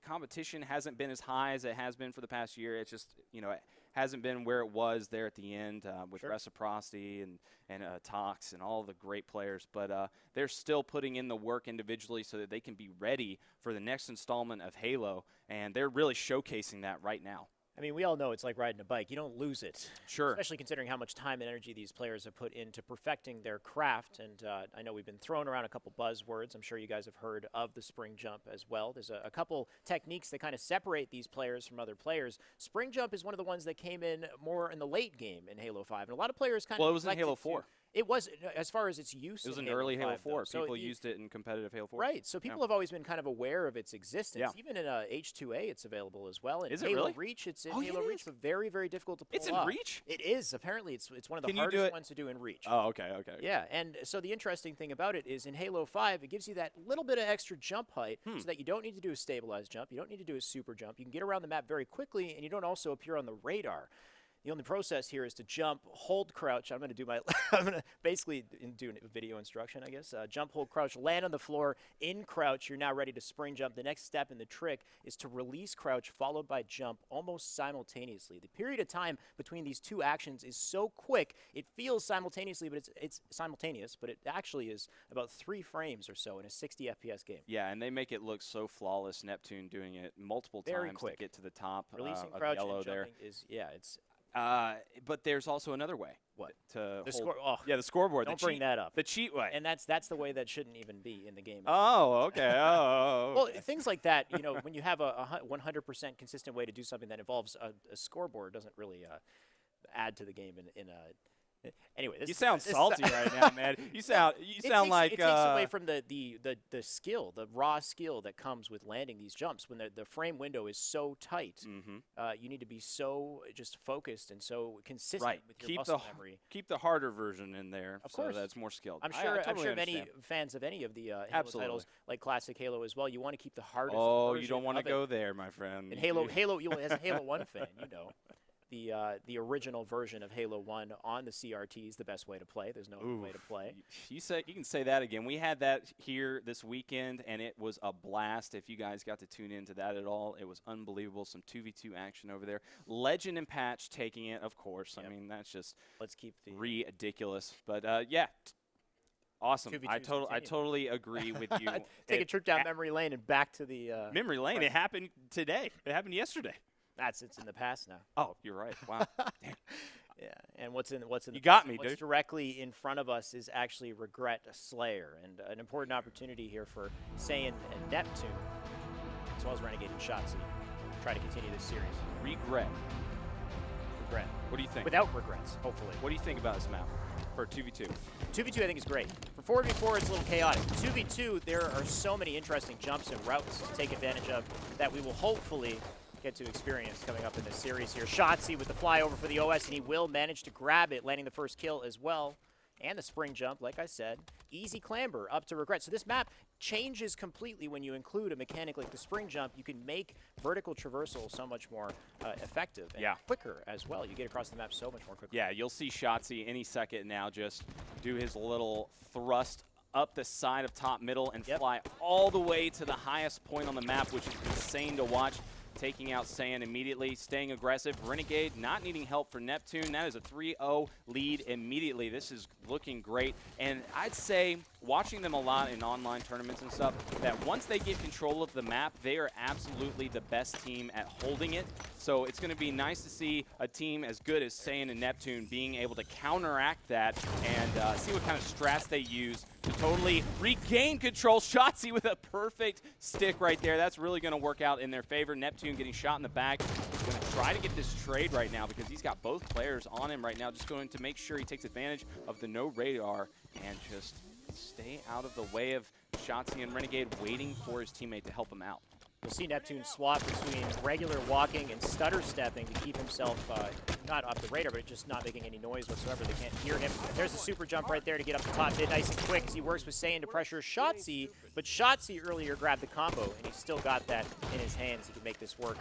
competition hasn't been as high as it has been for the past year. It's just, it hasn't been where it was there at the end with Reciprocity and Tox and all the great players. But they're still putting in the work individually so that they can be ready for the next installment of Halo. And they're really showcasing that right now. I mean, we all know it's like riding a bike. You don't lose it. Sure. Especially considering how much time and energy these players have put into perfecting their craft. And I know we've been throwing around a couple buzzwords. I'm sure you guys have heard of the spring jump as well. There's a couple techniques that kind of separate these players from other players. Spring jump is one of the ones that came in more in the late game in Halo 5. And a lot of players kind of... Well, it was in Halo 4. It was, as far as its use. It was in Halo early 5, Halo 4. So People used it in competitive Halo 4. Right. So people have always been kind of aware of its existence. Yeah. Even in H2A, it's available as well. In Is it Halo really? Reach, it's in Oh, Halo it Reach, is? but very, very difficult to pull It's in off. Reach? It is. Apparently, it's one of the Can you do hardest it? ones to do in Reach. Oh, okay. Yeah, and so the interesting thing about it is in Halo 5, it gives you that little bit of extra jump height so that you don't need to do a stabilized jump. You don't need to do a super jump. You can get around the map very quickly, and you don't also appear on the radar. The only process here is to jump, hold, crouch. I'm going to do I'm going to basically do a video instruction, I guess. Jump, hold, crouch, land on the floor, in crouch. You're now ready to spring jump. The next step in the trick is to release crouch followed by jump almost simultaneously. The period of time between these two actions is so quick, it feels simultaneously, but it's simultaneous, but it actually is about 3 frames or so in a 60 FPS game. Yeah, and they make it look so flawless. Neptune doing it multiple Very times quick. to get to the top Releasing of crouch yellow and there. jumping is, it's... But there's also another way. What? To The hold, score. Oh, yeah, the scoreboard. don't the bring cheat, that up. The cheat way. And that's the way that shouldn't even be in the game. Oh, okay. Well, things like that, when you have a 100% consistent way to do something that involves a scoreboard, doesn't really add to the game in a. Anyway, you sound salty right now, man. You sound like it takes away from the skill, the raw skill that comes with landing these jumps. When the frame window is so tight, you need to be so just focused and so consistent with your muscle memory. Keep the harder version in there, of course. so that's more skilled. I'm I sure many fans of any of the Halo titles, like Classic Halo as well, you want to keep the hardest. Oh, you don't want to go there, my friend. And Halo, as a Halo 1 fan, the original version of Halo 1 on the CRT is the best way to play. There's no other way to play. You can say that again. We had that here this weekend, and it was a blast. If you guys got to tune into that at all, it was unbelievable. Some 2v2 action over there. Legend and Patch taking it, of course. Yep. I mean, that's just ridiculous. But, yeah. Awesome. I totally agree with you. Take a trip down memory lane and back to the memory lane. It happened today. It happened yesterday. It's in the past now. Oh, you're right. Wow. Damn. Yeah, and what's in you got me, what's dude. directly in front of us is actually Regret Slayer, and an important opportunity here for Saiyan and Neptune, as well as Renegade and Shotzzy, try to continue this series. Regret. What do you think? Without regrets, hopefully. What do you think about this map for 2v2? 2v2 I think is great. For 4v4 it's a little chaotic. 2v2 there are so many interesting jumps and routes to take advantage of that we will hopefully get to experience coming up in this series here. Shotzzy with the flyover for the OS, and he will manage to grab it, landing the first kill as well. And the spring jump, like I said. Easy clamber up to Regret. So this map changes completely when you include a mechanic like the spring jump. You can make vertical traversal so much more effective and quicker as well. You get across the map so much more quickly. Yeah, you'll see Shotzzy any second now just do his little thrust up the side of top middle and fly all the way to the highest point on the map, which is insane to watch. Taking out Saiyan immediately, staying aggressive. Renegade not needing help for Neptune. That is a 3-0 lead immediately. This is looking great. And I'd say, watching them a lot in online tournaments and stuff, that once they get control of the map, they are absolutely the best team at holding it. So it's going to be nice to see a team as good as Saiyan and Neptune being able to counteract that and see what kind of strats they use to totally regain control. Shotzzy with a perfect stick right there. That's really going to work out in their favor. Neptune getting shot in the back. He's going to try to get this trade right now because he's got both players on him right now. Just going to make sure he takes advantage of the no radar and just stay out of the way of Shotzzy and Renegade, waiting for his teammate to help him out. You'll see Neptune swap between regular walking and stutter stepping to keep himself not off the radar, but just not making any noise whatsoever. They can't hear him. There's a super jump right there to get up the top mid nice and quick as he works with Saiyan to pressure Shotzzy, but Shotzzy earlier grabbed the combo, and he's still got that in his hands. He can make this work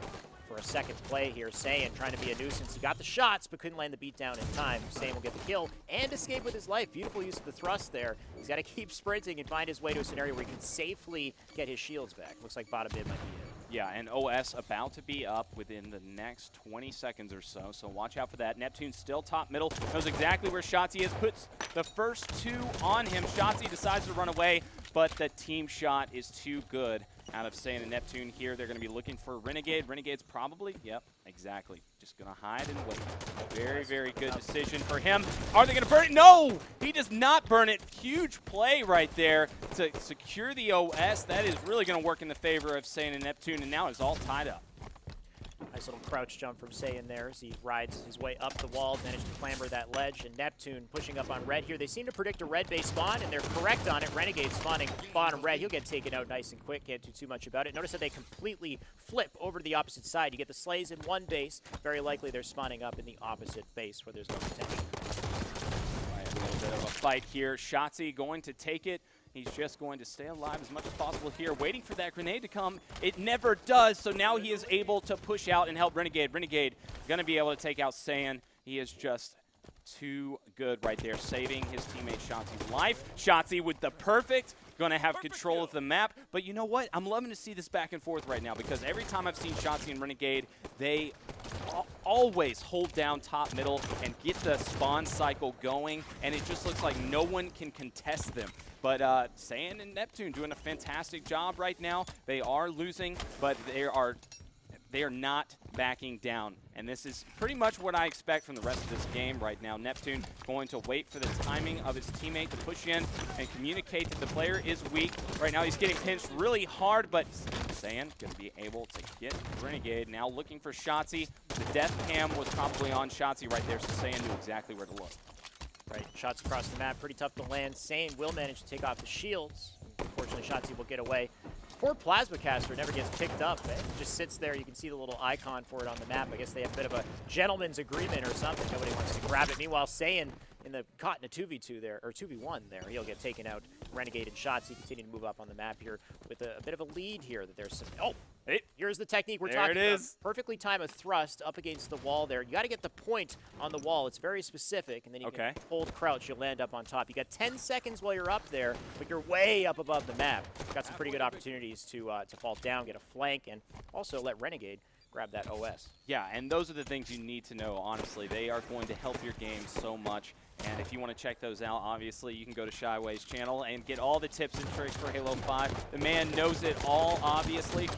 for a second play here. Saiyan trying to be a nuisance. He got the shots, but couldn't land the beatdown in time. Saiyan will get the kill and escape with his life. Beautiful use of the thrust there. He's got to keep sprinting and find his way to a scenario where he can safely get his shields back. Looks like bottom mid might be it. Yeah, and OS about to be up within the next 20 seconds or so, so watch out for that. Neptune still top middle, knows exactly where Shotzzy is, puts the first two on him. Shotzzy decides to run away, but the team shot is too good out of Saiyan and Neptune here. They're going to be looking for Renegade. Renegade's probably, yep, exactly. Just going to hide and wait. Very, very good decision for him. Are they going to burn it? No! He does not burn it. Huge play right there to secure the OS. That is really going to work in the favor of Saiyan and Neptune, and now it's all tied up. Nice little crouch jump from Saiyan there as he rides his way up the wall, managed to clamber that ledge, and Neptune pushing up on red here. They seem to predict a red base spawn, and they're correct on it. Renegade spawning bottom red. He'll get taken out nice and quick. Can't do too much about it. Notice that they completely flip over to the opposite side. You get the Slays in one base. Very likely they're spawning up in the opposite base where there's no potential. Right, a little bit of a fight here. Shotzzy going to take it. He's just going to stay alive as much as possible here, waiting for that grenade to come. It never does, so now he is able to push out and help Renegade. Renegade going to be able to take out Saiyan. He is just too good right there, saving his teammate Shotzzy's life. Shotzzy with the perfect, going to have control of the map. But you know what? I'm loving to see this back and forth right now because every time I've seen Shotzzy and Renegade, they always hold down top middle and get the spawn cycle going, and it just looks like no one can contest them. But Saiyan and Neptune doing a fantastic job right now. They are losing, but they are not backing down. And this is pretty much what I expect from the rest of this game right now. Neptune going to wait for the timing of his teammate to push in and communicate that the player is weak. Right now he's getting pinched really hard, but Saiyan going to be able to get Renegade. Now looking for Shotzzy. The death cam was probably on Shotzzy right there, so Saiyan knew exactly where to look. Right, shots across the map, pretty tough to land. Saiyan will manage to take off the shields. Unfortunately, Shotzzy will get away. Poor Plasma Caster never gets picked up. It just sits there. You can see the little icon for it on the map. I guess they have a bit of a gentleman's agreement or something. Nobody wants to grab it. Meanwhile, Saiyan caught in a 2v2 there, or 2v1 there. He'll get taken out. Renegade and Shotzzy continue to move up on the map here with a bit of a lead here. That there's some, here's the technique we're talking about. Perfectly time a thrust up against the wall there. You got to get the point on the wall. It's very specific, and then you can hold crouch. You'll land up on top. You got 10 seconds while you're up there, but you're way up above the map. Got some pretty good opportunities to fall down, get a flank, and also let Renegade grab that OS. Yeah, and those are the things you need to know, honestly. They are going to help your game so much. And if you want to check those out, obviously, you can go to Shyway's channel and get all the tips and tricks for Halo 5. The man knows it all, obviously.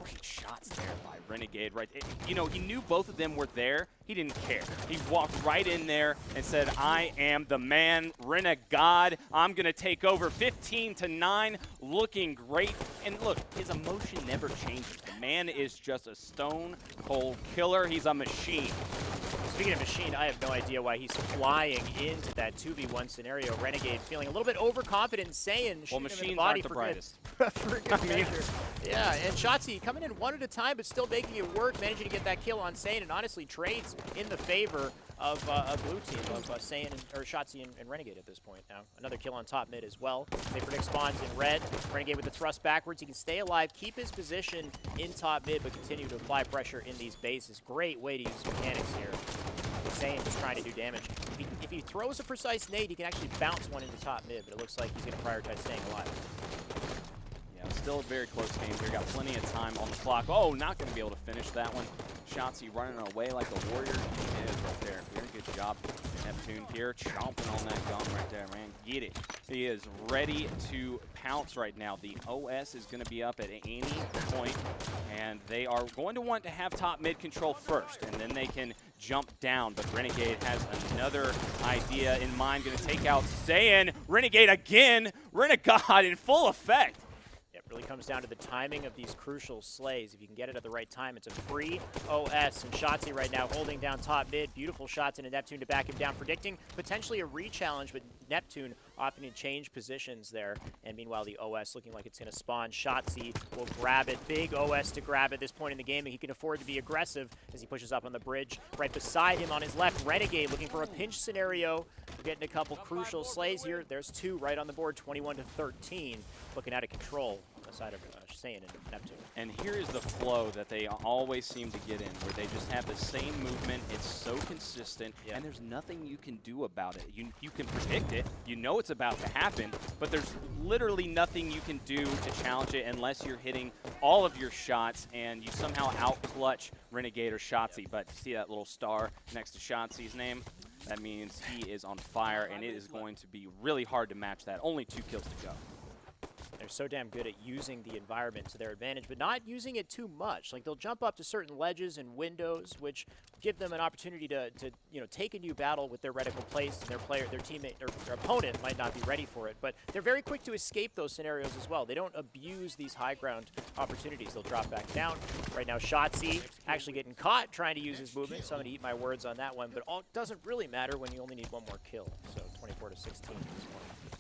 Great shots there by Renegade. Right, you know, he knew both of them were there. He didn't care. He walked right in there and said, I am the man, Renegade. I'm going to take over 15-9, looking great. And look, his emotion never changes. The man is just a stone-cold killer. He's a machine. Speaking of machine, I have no idea why he's flying into that 2v1 scenario. Renegade feeling a little bit overconfident and saying, well, machines aren't the brightest. For good measure. Yeah, and Shotzzy coming in one at a time, but still making it work, managing to get that kill on Saiyan, and honestly trades in the favor of blue team, of Saiyan or Shotzzy and Renegade at this point now. Another kill on top mid as well. They predict spawns in red. Renegade with the thrust backwards. He can stay alive, keep his position in top mid, but continue to apply pressure in these bases. Great way to use mechanics here. Saiyan just trying to do damage. If he throws a precise nade, he can actually bounce one into top mid, but it looks like he's going to prioritize staying alive. Yeah, Still a very close game here. Got plenty of time on the clock. Oh, not going to be able to finish that one. Shotzzy running away like a warrior. He is right there. Very good job. Neptune here chomping on that gun right there, man. Get it. He is ready to pounce right now. The OS is going to be up at any point, and they are going to want to have top mid control first, and then they can jump down. But Renegade has another idea in mind. Going to take out Saiyan. Renegade again. Renegade in full effect. It really comes down to the timing of these crucial slays. If you can get it at the right time, it's a free OS. And Shotzzy right now holding down top mid. Beautiful shots into Neptune to back him down, predicting potentially a re-challenge, but Neptune opting to change positions there. And meanwhile, the OS looking like it's going to spawn. Shotzzy will grab it. Big OS to grab at this point in the game, and he can afford to be aggressive as he pushes up on the bridge. Right beside him on his left, Renegade looking for a pinch scenario. We're getting a couple crucial slays here. There's two right on the board, 21-13. Looking out of control on the side of Saiyan and Neptune. And here is the flow that they always seem to get in, where they just have the same movement. It's so consistent, and there's nothing you can do about it. You can predict it. You know it's about to happen, but there's literally nothing you can do to challenge it unless you're hitting all of your shots and you somehow out-clutch Renegade or Shotzzy. But see that little star next to Shotzi's name? That means he is on fire, and it is going to be really hard to match that. Only 2 kills to go. They're so damn good at using the environment to their advantage, but not using it too much. Like, they'll jump up to certain ledges and windows, which give them an opportunity to take a new battle with their reticle placed, and their teammate or their opponent might not be ready for it. But they're very quick to escape those scenarios as well. They don't abuse these high ground opportunities. They'll drop back down. Right now, Shotzzy actually getting caught trying to use his movement, so I'm going to eat my words on that one. But it doesn't really matter when you only need one more kill. So 24-16.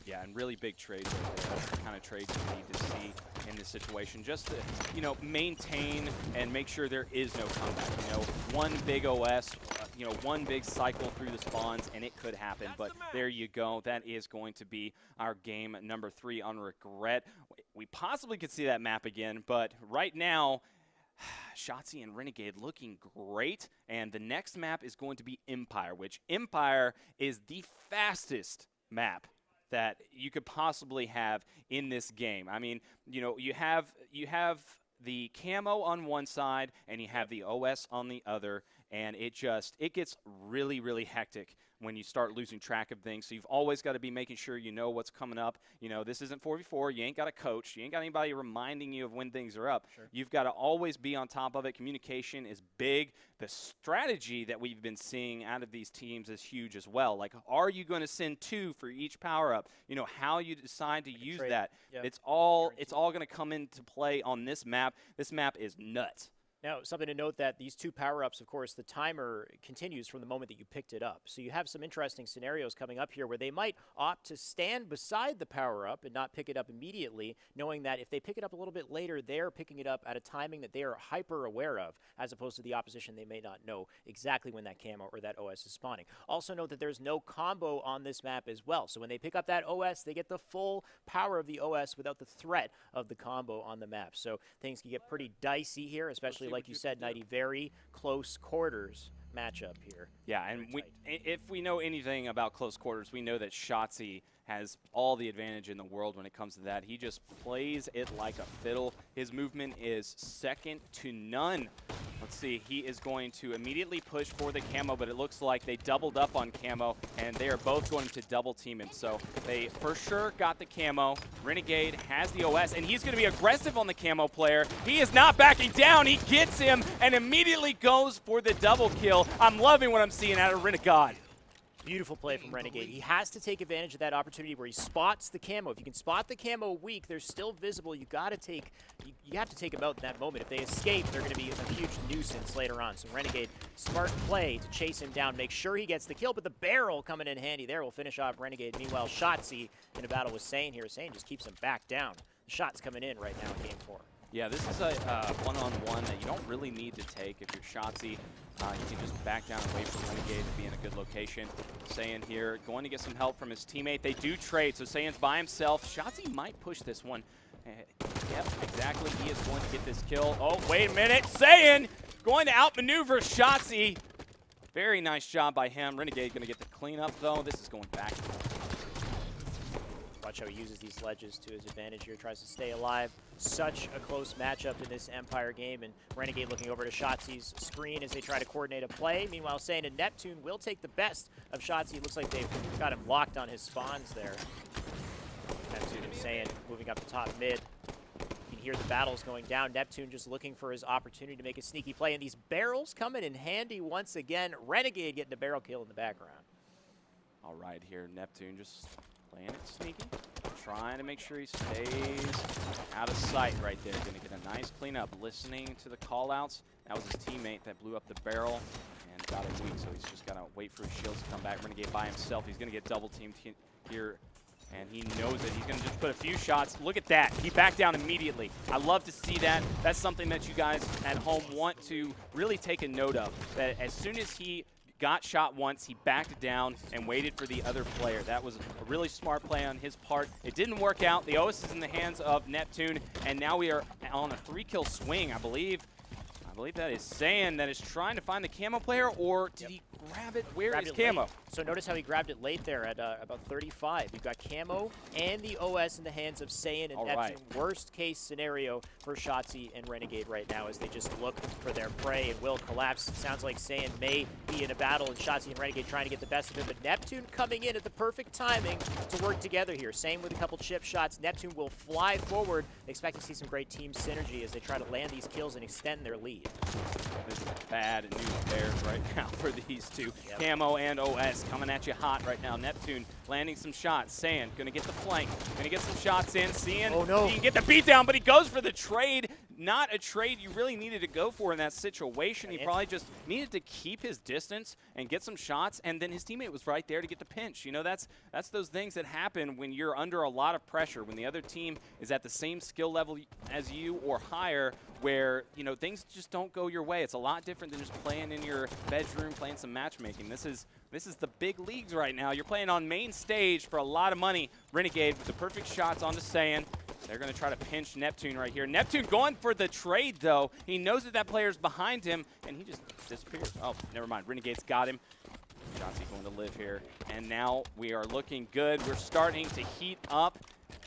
Yeah, and really big trades right there. That's the kind of trades you need to see in this situation. Just to, maintain and make sure there is no comeback. One big OS, one big cycle through the spawns, and it could happen. But there you go. That is going to be our game number 3 on regret. We possibly could see that map again, but right now, Shotzzy and Renegade looking great. And the next map is going to be Empire, which Empire is the fastest map that you could possibly have in this game. I mean, you have the camo on one side and you have the OS on the other, and it gets really, really hectic when you start losing track of things. So you've always got to be making sure you know what's coming up. This isn't 4v4. You ain't got a coach. You ain't got anybody reminding you of when things are up. Sure. You've got to always be on top of it. Communication is big. The strategy that we've been seeing out of these teams is huge as well. Like, are you going to send 2 for each power-up? How you decide to use that. Yep. It's all going to come into play on this map. This map is nuts. Now, something to note that these 2 power-ups, of course, the timer continues from the moment that you picked it up. So you have some interesting scenarios coming up here where they might opt to stand beside the power-up and not pick it up immediately, knowing that if they pick it up a little bit later, they're picking it up at a timing that they are hyper-aware of, as opposed to the opposition. They may not know exactly when that camo or that OS is spawning. Also note that there's no combo on this map as well. So when they pick up that OS, they get the full power of the OS without the threat of the combo on the map. So things can get pretty dicey here, especially like you said, Nighty, very close quarters matchup here. Yeah, and if we know anything about close quarters, we know that Shotzzy has all the advantage in the world when it comes to that. He just plays it like a fiddle. His movement is second to none. Let's see, he is going to immediately push for the camo, but it looks like they doubled up on camo, and they are both going to double team him. So they for sure got the camo. Renegade has the OS, and he's going to be aggressive on the camo player. He is not backing down. He gets him and immediately goes for the double kill. I'm loving what I'm seeing out of Renegade. Beautiful play from Renegade. He has to take advantage of that opportunity where he spots the camo. If you can spot the camo weak, they're still visible. You have to take him out in that moment. If they escape, they're going to be a huge nuisance later on. So Renegade, smart play to chase him down, make sure he gets the kill, but the barrel coming in handy there will finish off Renegade. Meanwhile, Shotzzy in a battle with Saiyan here. Saiyan just keeps him back down. The shot's coming in right now in game 4. Yeah, this is a one-on-one that you don't really need to take. If you're Shotzzy, you can just back down and wait for Renegade to be in a good location. Saiyan here going to get some help from his teammate. They do trade, so Saiyan's by himself. Shotzzy might push this one. Yep, exactly. He is going to get this kill. Oh, wait a minute. Saiyan going to outmaneuver Shotzzy. Very nice job by him. Renegade going to get the cleanup, though. This is going back. Watch how he uses these ledges to his advantage here. Tries to stay alive. Such a close matchup in this Empire game. And Renegade looking over to Shotzzy's screen as they try to coordinate a play. Meanwhile, Saiyan and Neptune will take the best of Shotzzy. Looks like they've got him locked on his spawns there. Neptune and Saiyan moving up the top mid. You can hear the battles going down. Neptune just looking for his opportunity to make a sneaky play. And these barrels coming in handy once again. Renegade getting a barrel kill in the background. All right, here, Neptune just playing it sneaky, trying to make sure he stays out of sight right there. Going to get a nice cleanup, listening to the call-outs. That was his teammate that blew up the barrel and got it weak, so he's just got to wait for his shields to come back. Renegade by himself. He's going to get double-teamed here, and he knows it. He's going to just put a few shots. Look at that. He backed down immediately. I love to see that. That's something that you guys at home want to really take a note of, that as soon as he got shot once, he backed down and waited for the other player. That was a really smart play on his part. It didn't work out. The OS is in the hands of Neptune, and now we are on a 3-kill swing, I believe. I believe that is Saiyan that is trying to find the camo player, or did he grab it? Where is camo? So notice how he grabbed it late there at about 35. You've got camo and the OS in the hands of Saiyan and Neptune. Right. Worst case scenario for Shotzzy and Renegade right now as they just look for their prey and will collapse. It sounds like Saiyan may be in a battle and Shotzzy and Renegade trying to get the best of him, but Neptune coming in at the perfect timing to work together here. Same with a couple chip shots. Neptune will fly forward. They expect to see some great team synergy as they try to land these kills and extend their lead. This is bad news bears right now for these two. Yep. Camo and OS coming at you hot right now. Neptune landing some shots. Saiyan going to get the flank. Going to get some shots in. Seeing he can get the beat down, but he goes for the trade. Not a trade you really needed to go for in that situation. He probably just needed to keep his distance and get some shots, and then his teammate was right there to get the pinch. You know, that's those things that happen when you're under a lot of pressure, when the other team is at the same skill level as you or higher, where, you know, things just don't go your way. It's a lot different than just playing in your bedroom, playing some matchmaking. This is the big leagues right now. You're playing on main stage for a lot of money. Renegade with the perfect shots onto Saiyan. They're going to try to pinch Neptune right here. Neptune going for the trade, though. He knows that player's behind him, and he just disappears. Oh, never mind. Renegade's got him. Shotzzy going to live here. And now we are looking good. We're starting to heat up.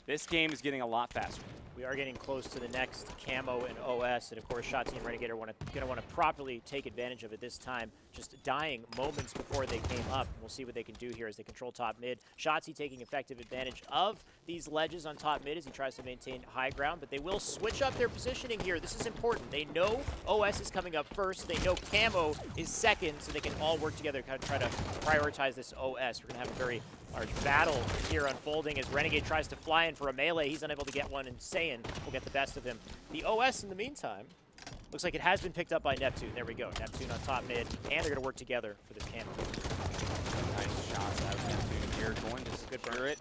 This game is getting a lot faster. We are getting close to the next camo and OS, and of course Shotzzy and Renegade are going to want to properly take advantage of it this time, just dying moments before they came up. We'll see what they can do here as they control top mid. Shotzzy taking effective advantage of these ledges on top mid as he tries to maintain high ground, but they will switch up their positioning here. This is important. They know OS is coming up first. They know camo is second, so they can all work together to kind of try to prioritize this OS. We're going to have a very large battle here unfolding as Renegade tries to fly in for a melee. He's unable to get one, and Saiyan will get the best of him. The OS, in the meantime, looks like it has been picked up by Neptune. There we go. Neptune on top mid, and they're going to work together for this camo. Nice shots out of Neptune here. Going to secure it.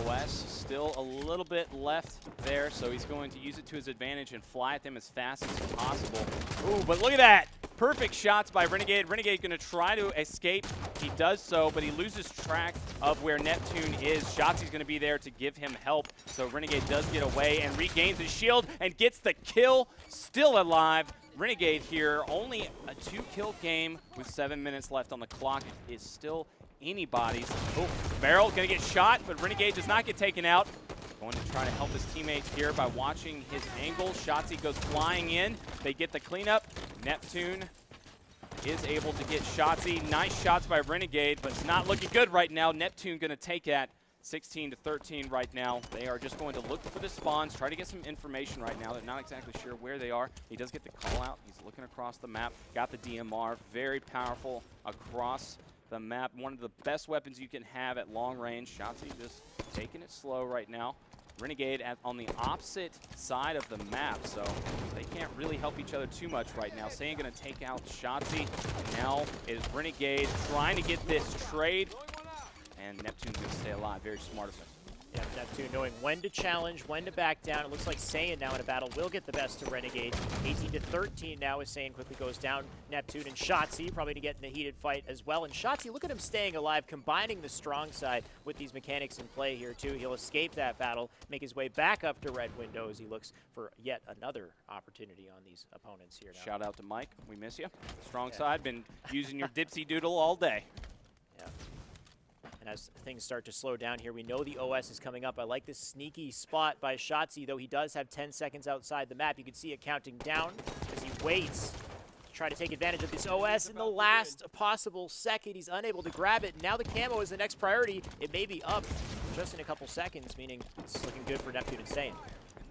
OS still a little bit left there, so he's going to use it to his advantage and fly at them as fast as possible. Ooh, but look at that. Perfect shots by Renegade. Renegade going to try to escape. He does so, but he loses track of where Neptune is. Shotzzy's going to be there to give him help. So Renegade does get away and regains his shield and gets the kill. Still alive. Renegade here, only a 2-kill game with 7 minutes left on the clock. It is still anybody's. Oh, Barrel going to get shot, but Renegade does not get taken out. Going to try to help his teammates here by watching his angle. Shotzzy goes flying in. They get the cleanup. Neptune is able to get Shotzzy. Nice shots by Renegade, but it's not looking good right now. Neptune going to take at 16-13 right now. They are just going to look for the spawns, try to get some information right now. They're not exactly sure where they are. He does get the call out. He's looking across the map. Got the DMR. Very powerful across the map. One of the best weapons you can have at long range. Shotzzy just taking it slow right now. Renegade on the opposite side of the map, so they can't really help each other too much right now. Saiyan going to take out Shotzzy. Now is Renegade trying to get this trade, and Neptune's going to stay alive. Very smart of him. Yeah, Neptune knowing when to challenge, when to back down. It looks like Saiyan now in a battle will get the best of Renegade. 18-13 now as Saiyan quickly goes down. Neptune and Shotzzy probably to get in a heated fight as well. And Shotzzy, look at him staying alive, combining the strong side with these mechanics in play here too. He'll escape that battle, make his way back up to red window as he looks for yet another opportunity on these opponents here now. Shout out to Mike. We miss you. Strong side, been using your dipsy doodle all day. Yeah. And as things start to slow down here, we know the OS is coming up. I like this sneaky spot by Shotzzy, though he does have 10 seconds outside the map. You can see it counting down as he waits to try to take advantage of this OS in the last possible second. He's unable to grab it. Now the camo is the next priority. It may be up just in a couple seconds, meaning it's looking good for Neptune and Saiyan.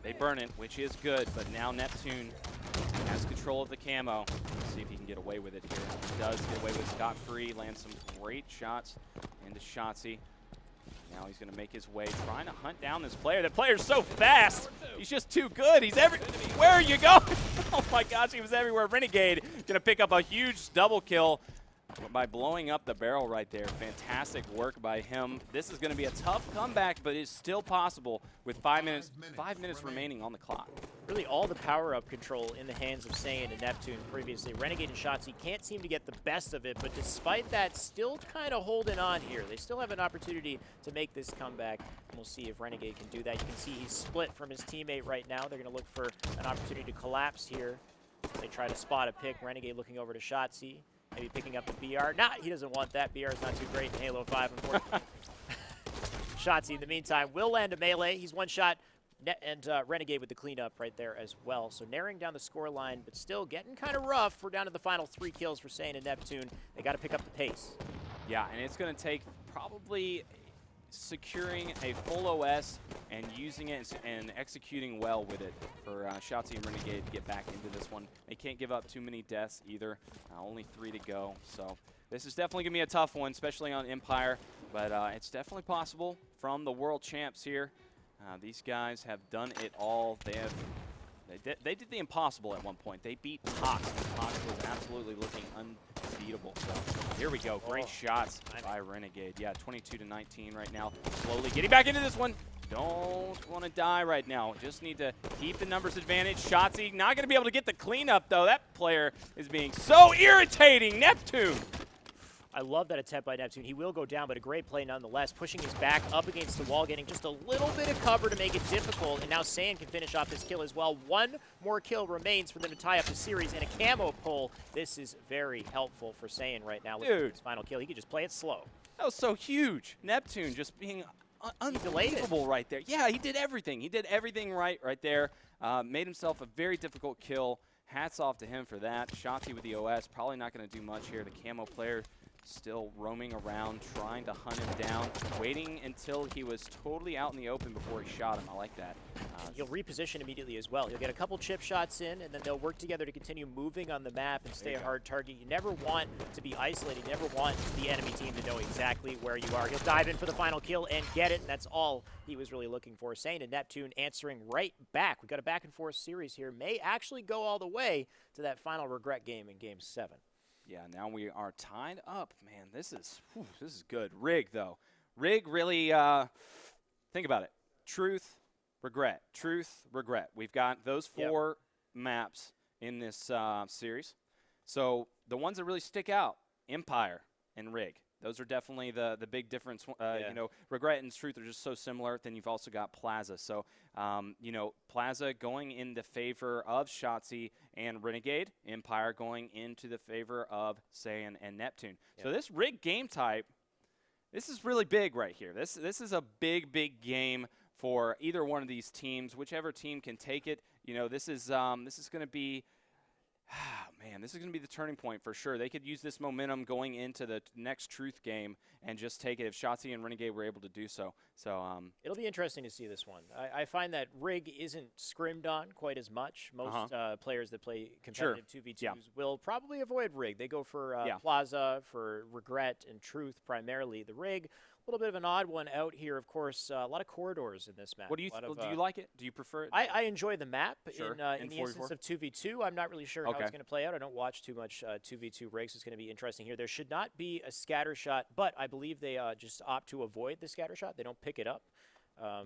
They burn it, which is good, but now Neptune has control of the camo. Let's see if he can get away with it here. He does get away with it scot-free, lands some great shots into Shotzzy. Now he's going to make his way, trying to hunt down this player. The player's so fast. He's just too good. He's where are you going? Oh my gosh, he was everywhere. Renegade going to pick up a huge double kill by blowing up the barrel right there. Fantastic work by him. This is going to be a tough comeback, but it's still possible with 5 minutes remaining on the clock. Really all the power-up control in the hands of Saiyan and Neptune previously. Renegade and Shotzzy can't seem to get the best of it, but despite that, still kind of holding on here. They still have an opportunity to make this comeback, and we'll see if Renegade can do that. You can see he's split from his teammate right now. They're going to look for an opportunity to collapse here. They try to spot a pick. Renegade looking over to Shotzzy, maybe picking up the BR. Nah, he doesn't want that. BR is not too great in Halo 5, unfortunately. Shotzzy, in the meantime, will land a melee. He's one shot. And Renegade with the cleanup right there as well. So narrowing down the score line, but still getting kind of rough. We're down to the final 3 kills for Saiyan and Neptune. They got to pick up the pace. Yeah, and it's going to take probably securing a full OS and using it and executing well with it for Shotzzy and Renegade to get back into this one. They can't give up too many deaths either. Only 3 to go. So this is definitely going to be a tough one, especially on Empire. But it's definitely possible from the world champs here. These guys have done it all. They did the impossible at one point. They beat Pox. Pox was absolutely looking unbeatable. So here we go. Great shots by Renegade. Yeah, 22-19 right now. Slowly getting back into this one. Don't want to die right now. Just need to keep the numbers advantage. Shotzzy not going to be able to get the cleanup, though. That player is being so irritating. Neptune. I love that attempt by Neptune. He will go down, but a great play nonetheless. Pushing his back up against the wall, getting just a little bit of cover to make it difficult. And now Saiyan can finish off this kill as well. 1 more kill remains for them to tie up the series and a camo pull. This is very helpful for Saiyan right now. Look at his final kill. He could just play it slow. That was so huge. Neptune just being unbelievable right there. Yeah, he did everything. He did everything right there. Made himself a very difficult kill. Hats off to him for that. Shotzzy with the OS. Probably not going to do much here. The camo player still roaming around, trying to hunt him down, waiting until he was totally out in the open before he shot him. I like that. He'll reposition immediately as well. He'll get a couple chip shots in, and then they'll work together to continue moving on the map and stay a hard target. You never want to be isolated. You never want the enemy team to know exactly where you are. He'll dive in for the final kill and get it, and that's all he was really looking for. Saiyan and Neptune answering right back. We've got a back-and-forth series here. May actually go all the way to that final regret game in Game 7. Yeah, now we are tied up. Man, this is good. Rig, though. Rig really, think about it. Truth, regret. Truth, regret. We've got those 4 maps in this series. So the ones that really stick out, Empire and Rig. Those are definitely the big difference. You know, regret and truth are just so similar. Then you've also got Plaza. So, you know, Plaza going in the favor of Shotzzy and Renegade. Empire going into the favor of Saiyan and Neptune. So this Rig game type, this is really big right here. This is a big game for either one of these teams. Whichever team can take it. You know, this is going to be. Man, this is going to be the turning point for sure. They could use this momentum going into the next Truth game and just take it if Shotzzy and Renegade were able to do so. So it'll be interesting to see this one. I find that Rig isn't scrimmed on quite as much. Most players that play competitive 2v2s will probably avoid Rig. They go for Plaza, for regret, and Truth primarily. The Rig, a little bit of an odd one out here, of course. A lot of corridors in this map. What do you do you like it? Do you prefer it? I enjoy the map. Sure. In the instance of 2v2, I'm not really sure how it's going to play out. I don't watch too much 2v2 rigs. It's going to be interesting here. There should not be a scatter shot, but I believe they just opt to avoid the scatter shot. They don't pick it up.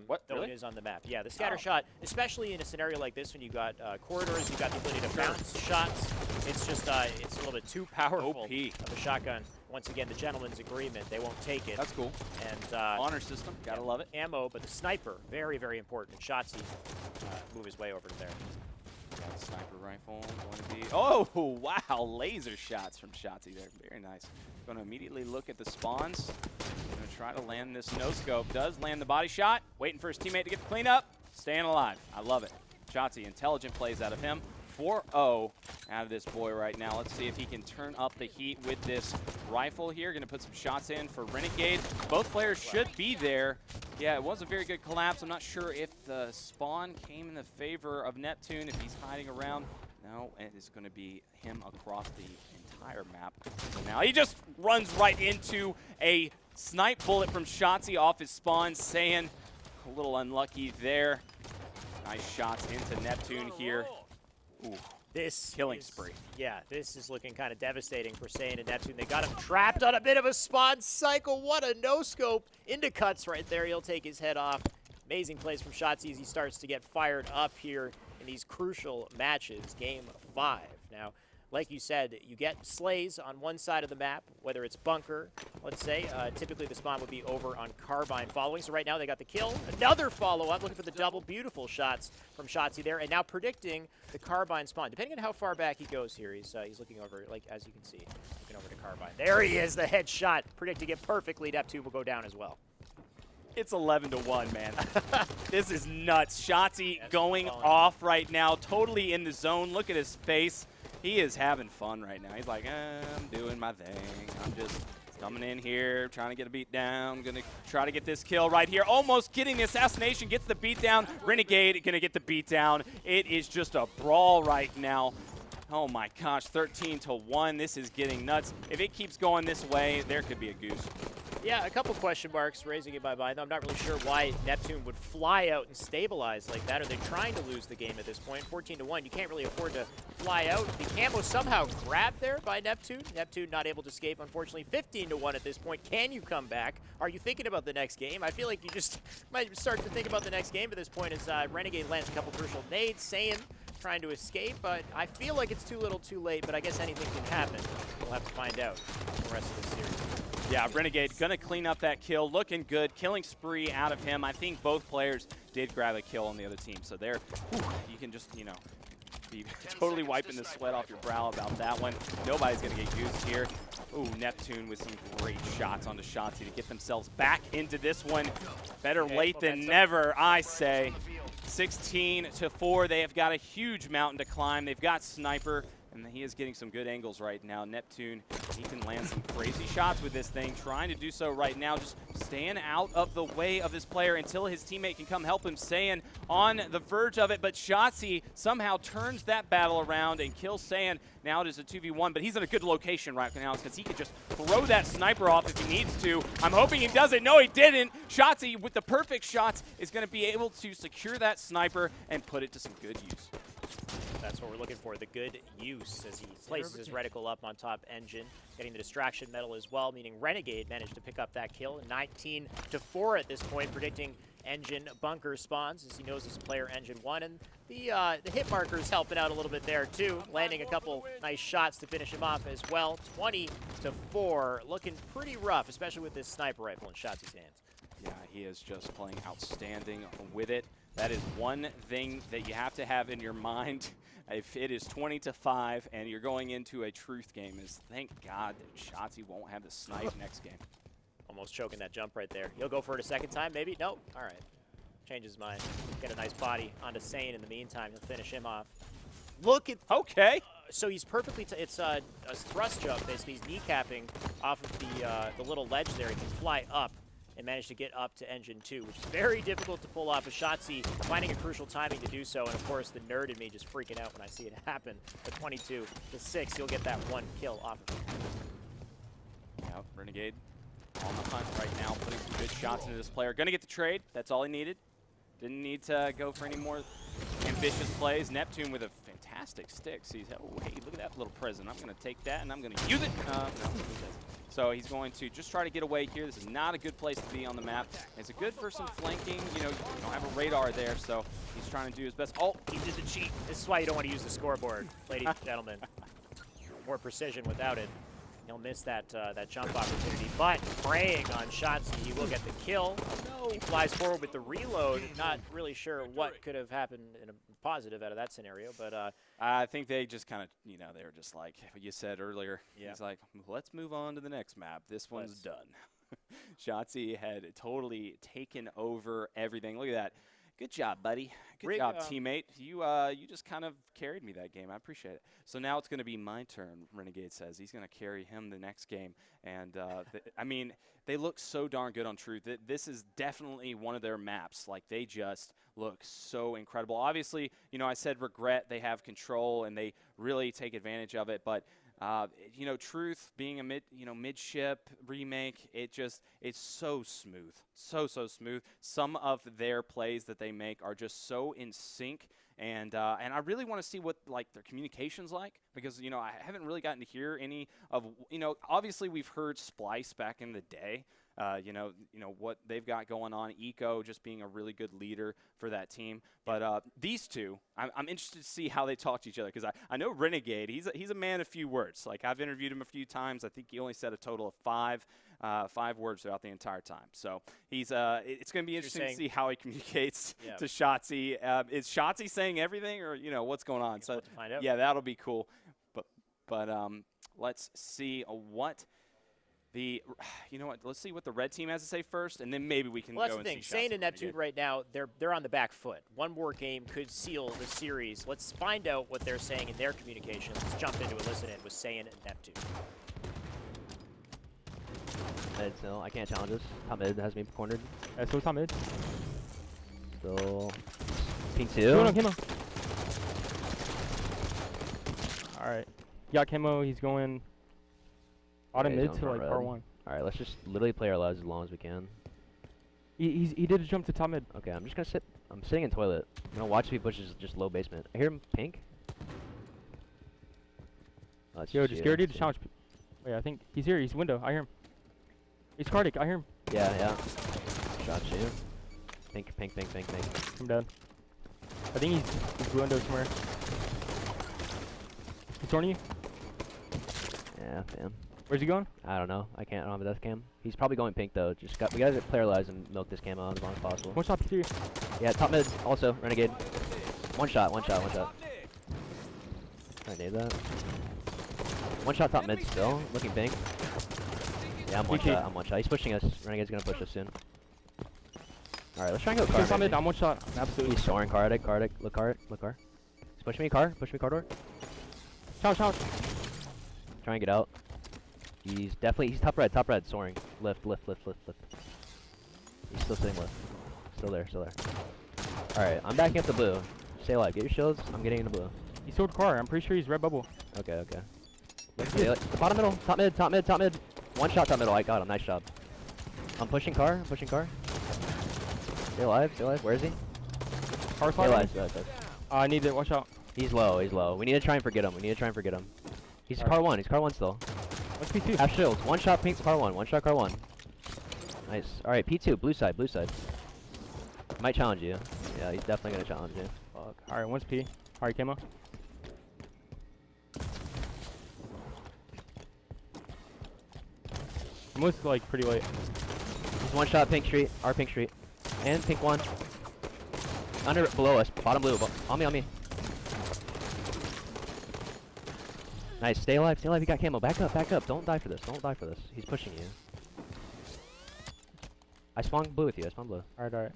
What? Though Really? it is on the map. Yeah, the scatter shot, especially in a scenario like this when you've got corridors, you've got the ability to bounce shots. It's just it's a little bit too powerful OP. of a shotgun. Once again, the gentleman's agreement. They won't take it. That's cool. And honor system. Gotta love it. Ammo, but the sniper, very, very important. And Shotzzy move his way over to there. Got a sniper rifle. Oh, wow. Laser shots from Shotzzy there. Very nice. Going to immediately look at the spawns. Going to try to land this no-scope. Does land the body shot. Waiting for his teammate to get the cleanup. Staying alive. I love it. Shotzzy, intelligent plays out of him. 4-0 out of this boy right now. Let's see if he can turn up the heat with this rifle here. Going to put some shots in for Renegade. Both players should be there. Yeah, it was a very good collapse. I'm not sure if the spawn came in the favor of Neptune, if he's hiding around. No, it is going to be him across the entire map. So now he just runs right into a snipe bullet from Shotzzy off his spawn. Saiyan a little unlucky there. Nice shots into Neptune here. Ooh, This killing is, spree. Yeah, this is looking kind of devastating for Saiyan and Neptune. They got him trapped on a bit of a spawn cycle. What a no-scope into cuts right there. He'll take his head off. Amazing plays from Shotzzy as he starts to get fired up here in these crucial matches. Game 5. Now, like you said, you get slays on one side of the map, whether it's bunker, let's say. Typically the spawn would be over on Carbine following. So right now they got the kill. Another follow-up, looking for the double. Beautiful shots from Shotzzy there. And now predicting the Carbine spawn. Depending on how far back he goes here, he's looking over, like as you can see, looking over to Carbine. There he is, the headshot. Predicting it perfectly. Neptune will go down as well. It's 11-1, man. This is nuts. Shotzzy going off right now, totally in the zone. Look at his face. He is having fun right now. He's like, I'm doing my thing. I'm just coming in here, trying to get a beat down. I'm going to try to get this kill right here. Almost getting the assassination, gets the beat down. Renegade going to get the beat down. It is just a brawl right now. Oh my gosh, 13-1. This is getting nuts. If it keeps going this way, there could be a goose. Yeah, a couple question marks raising in my mind. I'm not really sure why Neptune would fly out and stabilize like that. Are they trying to lose the game at this point? 14-1, you can't really afford to fly out. The camo somehow grabbed there by Neptune. Neptune not able to escape, unfortunately. 15-1 at this point. Can you come back? Are you thinking about the next game? I feel like you just might start to think about the next game at this point as Renegade lands a couple crucial nades. Saiyan trying to escape, but I feel like it's too little too late, but I guess anything can happen. We'll have to find out the rest of the series. Yeah, Renegade gonna clean up that kill. Looking good. Killing spree out of him. I think both players did grab a kill on the other team. So there, you can just, you know, be totally wiping the sweat off your brow about that one. Nobody's gonna get goosed here. Ooh, Neptune with some great shots onto Shotzzy to get themselves back into this one. Better late than never, I say. 16-4. They have got a huge mountain to climb. They've got Sniper. And he is getting some good angles right now. Neptune, he can land some crazy shots with this thing, trying to do so right now, just staying out of the way of this player until his teammate can come help him. Saiyan on the verge of it, but Shotzzy somehow turns that battle around and kills Saiyan. Now it is a 2v1, but he's in a good location right now because he could just throw that sniper off if he needs to. I'm hoping he does it. No, he didn't. Shotzzy, with the perfect shots, is going to be able to secure that sniper and put it to some good use. That's what we're looking for, the good use as he places his reticle up on top engine, getting the distraction medal as well, meaning Renegade managed to pick up that kill. 19-4 at this point, predicting engine bunker spawns as he knows this player engine 1, and the hit marker's helping out a little bit there too, landing a couple nice shots to finish him off as well. 20-4, looking pretty rough, especially with this sniper rifle in Shotzzy's hands. Yeah, he is just playing outstanding with it. That is one thing that you have to have in your mind if it is 20-5 and you're going into a truth game is thank God that Shotzzy won't have the snipe next game. Almost choking that jump right there. He'll go for it a second time, maybe? Nope. All right. Changes his mind. Get a nice body onto Saiyan in the meantime. He'll finish him off. Look at... Okay. So he's perfectly... it's a thrust jump, basically. He's kneecapping off of the little ledge there. He can fly up and manage to get up to engine 2, which is very difficult to pull off. A Shotzzy finding a crucial timing to do so, and of course the nerd in me just freaking out when I see it happen. But 22-6, he'll get that one kill off of him. Yeah, Renegade on the hunt right now, putting some good shots into this player. Gonna get the trade. That's all he needed. Didn't need to go for any more ambitious plays. Neptune with a fantastic stick. Sees, oh, hey, look at that little present. I'm gonna take that and I'm gonna use it. No. So he's going to just try to get away here. This is not a good place to be on the map. It's good for some flanking. You know, you don't have a radar there, so he's trying to do his best. Oh, He did the cheat. This is why you don't want to use the scoreboard, ladies and gentlemen. More precision without it. He'll miss that that jump opportunity, but preying on Shotzzy, he will get the kill. He flies forward with the reload. Not really sure what could have happened in a positive out of that scenario, but I think they just kind of, you know, they were just like what you said earlier. Yeah. He's like, let's move on to the next map. This one's done. Shotzzy had totally taken over everything. Look at that. Good job, buddy. Good Rig, job, teammate. You just kind of carried me that game. I appreciate it. So now it's going to be my turn, Renegade says. He's going to carry him the next game. And, I mean, they look so darn good on Truth. This is definitely one of their maps. Like, they just look so incredible. Obviously, you know, I said regret. They have control, and they really take advantage of it. But you know, Truth being a midship remake, it's so smooth, so smooth. Some of their plays that they make are just so in sync, and I really want to see what like their communication's like, because you know I haven't really gotten to hear any of, you know, obviously we've heard Splice back in the day. You know what they've got going on. Eco just being a really good leader for that team. But these two, I'm interested to see how they talk to each other, because I know Renegade. He's a man of few words. Like, I've interviewed him a few times. I think he only said a total of five words throughout the entire time. So it's going to be interesting to see how he communicates to Shotzzy. Is Shotzzy saying everything, or you know what's going on? So to find out. Yeah, that'll be cool. But let's see what. You know what? Let's see what the red team has to say first, and then maybe we can Well, that's go the and thing. see Shotzzy Saiyan and Neptune Renegade. right now, they're on the back foot. One more game could seal the series. Let's find out what they're saying in their communication. Let's jump into a listen in with Saiyan and Neptune. Mid still. I can't challenge this. Top mid has me cornered. So top mid. Still. Pink 2. Camo, camo. Alright. He got camo. He's going bottom Yeah, he's mid going to for like red. R1. Alright, let's just literally play our lives as long as we can. He did a jump to top mid. Okay, I'm just gonna sit. I'm sitting in toilet. I'm gonna watch if he pushes just low basement. I hear him pink. Oh, it's Yo, just you, get ready to it's you. challenge. Wait, I think he's here. He's window. I hear him. He's Cardic. I hear him. Yeah. Shot you. Pink. I'm dead. I think he's window somewhere. He's torn you. Yeah, damn. Where's he going? I don't know. I don't have a death cam. He's probably going pink though. We gotta play our lives and milk this camo as long as possible. One shot P3. Yeah, top mid also, Renegade. One shot. Can I nade that? One shot top mid still, looking pink. Yeah, I'm one shot. He's pushing us. Renegade's gonna push us soon. Alright, let's try and go car. Top mid. maybe. I'm one shot. Absolutely. He's soaring car. Look car. He's pushing me car door. Challenge. Try and get out. He's top red, soaring. Lift. He's still sitting lift. Still there. Alright, I'm backing up the blue. Stay alive, get your shields. I'm getting into blue. He sold car. I'm pretty sure he's red bubble. Okay. The bottom middle, top mid. One shot top middle, I got him, nice job. I'm pushing car. Stay alive. Where is he? Car Stay alive. I need to watch out. He's low. We need to try and forget him. He's car one still. What's P2? Half shields. One shot pink car one. Nice. Alright, P2, blue side. Might challenge you. Yeah, he's definitely gonna challenge you. Fuck. Alright, one's P. Alright, camo. Almost like pretty late. He's one shot pink street. Our pink street. And pink one. Below us. Bottom blue. On me. Nice. Stay alive. You got camo. Back up. Don't die for this. He's pushing you. I spawned blue with you. Alright.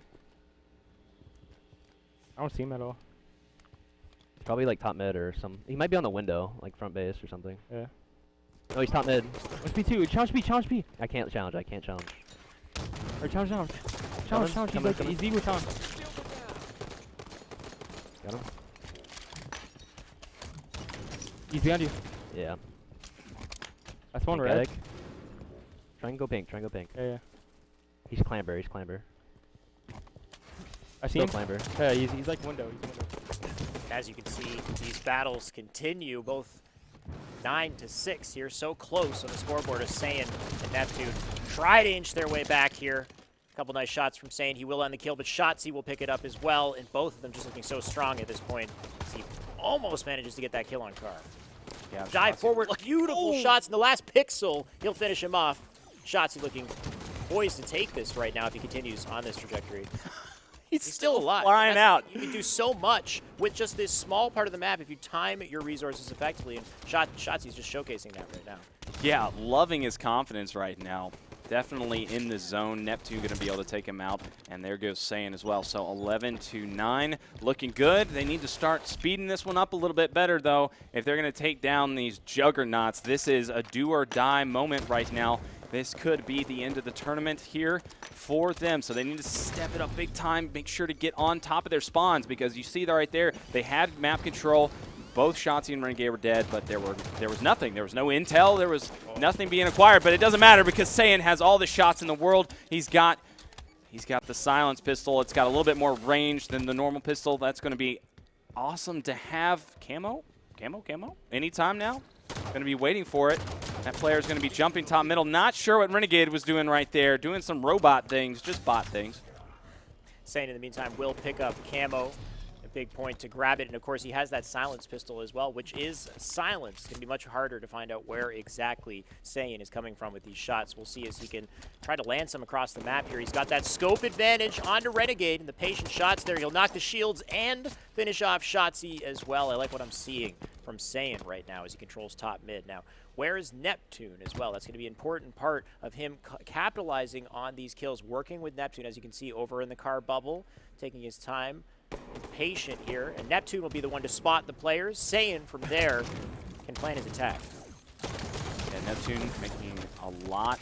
I don't see him at all. Probably like top mid or some. He might be on the window, like front base or something. Yeah. No, he's top mid. What's P2? Challenge P. I can't challenge. Or challenge. Coming. He's eagle challenge. Got him. He's behind you. Yeah. I spawned red. Magnetic. Try and go pink. Yeah. He's clamber. I see Still him. clamber. Yeah, he's like window. As you can see, these battles continue, both 9-6 here, so close on the scoreboard as Saiyan and Neptune try to inch their way back here. A couple nice shots from Saiyan. He will end the kill, but Shotzzy will pick it up as well, and both of them just looking so strong at this point as he almost manages to get that kill on Carr. Yeah, Dive Shotzzy. forward, beautiful shots in the last pixel. He'll finish him off. Shotzzy looking poised to take this right now if he continues on this trajectory. He's still alive. Flying out. You can do so much with just this small part of the map if you time your resources effectively, and Shotzzy's just showcasing that right now. Yeah, loving his confidence right now. definitely in the zone. Neptune going to be able to take him out, and there goes Saiyan as well. So 11-9, looking good. They need to start speeding this one up a little bit better, though, if they're going to take down these juggernauts. This is a do-or-die moment right now. This could be the end of the tournament here for them. So they need to step it up big time, make sure to get on top of their spawns, because you see that right there, they had map control. Both Shotzzy and Renegade were dead, but there was nothing. There was no intel. There was nothing being acquired, but it doesn't matter because Saiyan has all the shots in the world. He's got the silence pistol. It's got a little bit more range than the normal pistol. That's going to be awesome to have. Camo? Anytime now. Going to be waiting for it. That player is going to be jumping top middle. Not sure what Renegade was doing right there. Doing some robot things, just bot things. Saiyan, in the meantime, will pick up Camo. A big point to grab it. And, of course, he has that silence pistol as well, which is silenced. It's going to be much harder to find out where exactly Saiyan is coming from with these shots. We'll see as he can try to land some across the map here. He's got that scope advantage onto Renegade, and the patient shots there. He'll knock the shields and finish off Shotzzy as well. I like what I'm seeing from Saiyan right now as he controls top mid. Now, where is Neptune as well? That's going to be an important part of him capitalizing on these kills, working with Neptune, as you can see over in the car bubble, taking his time, patient here. And Neptune will be the one to spot the players. Saiyan from there can plan his attack. Yeah, Neptune making a lot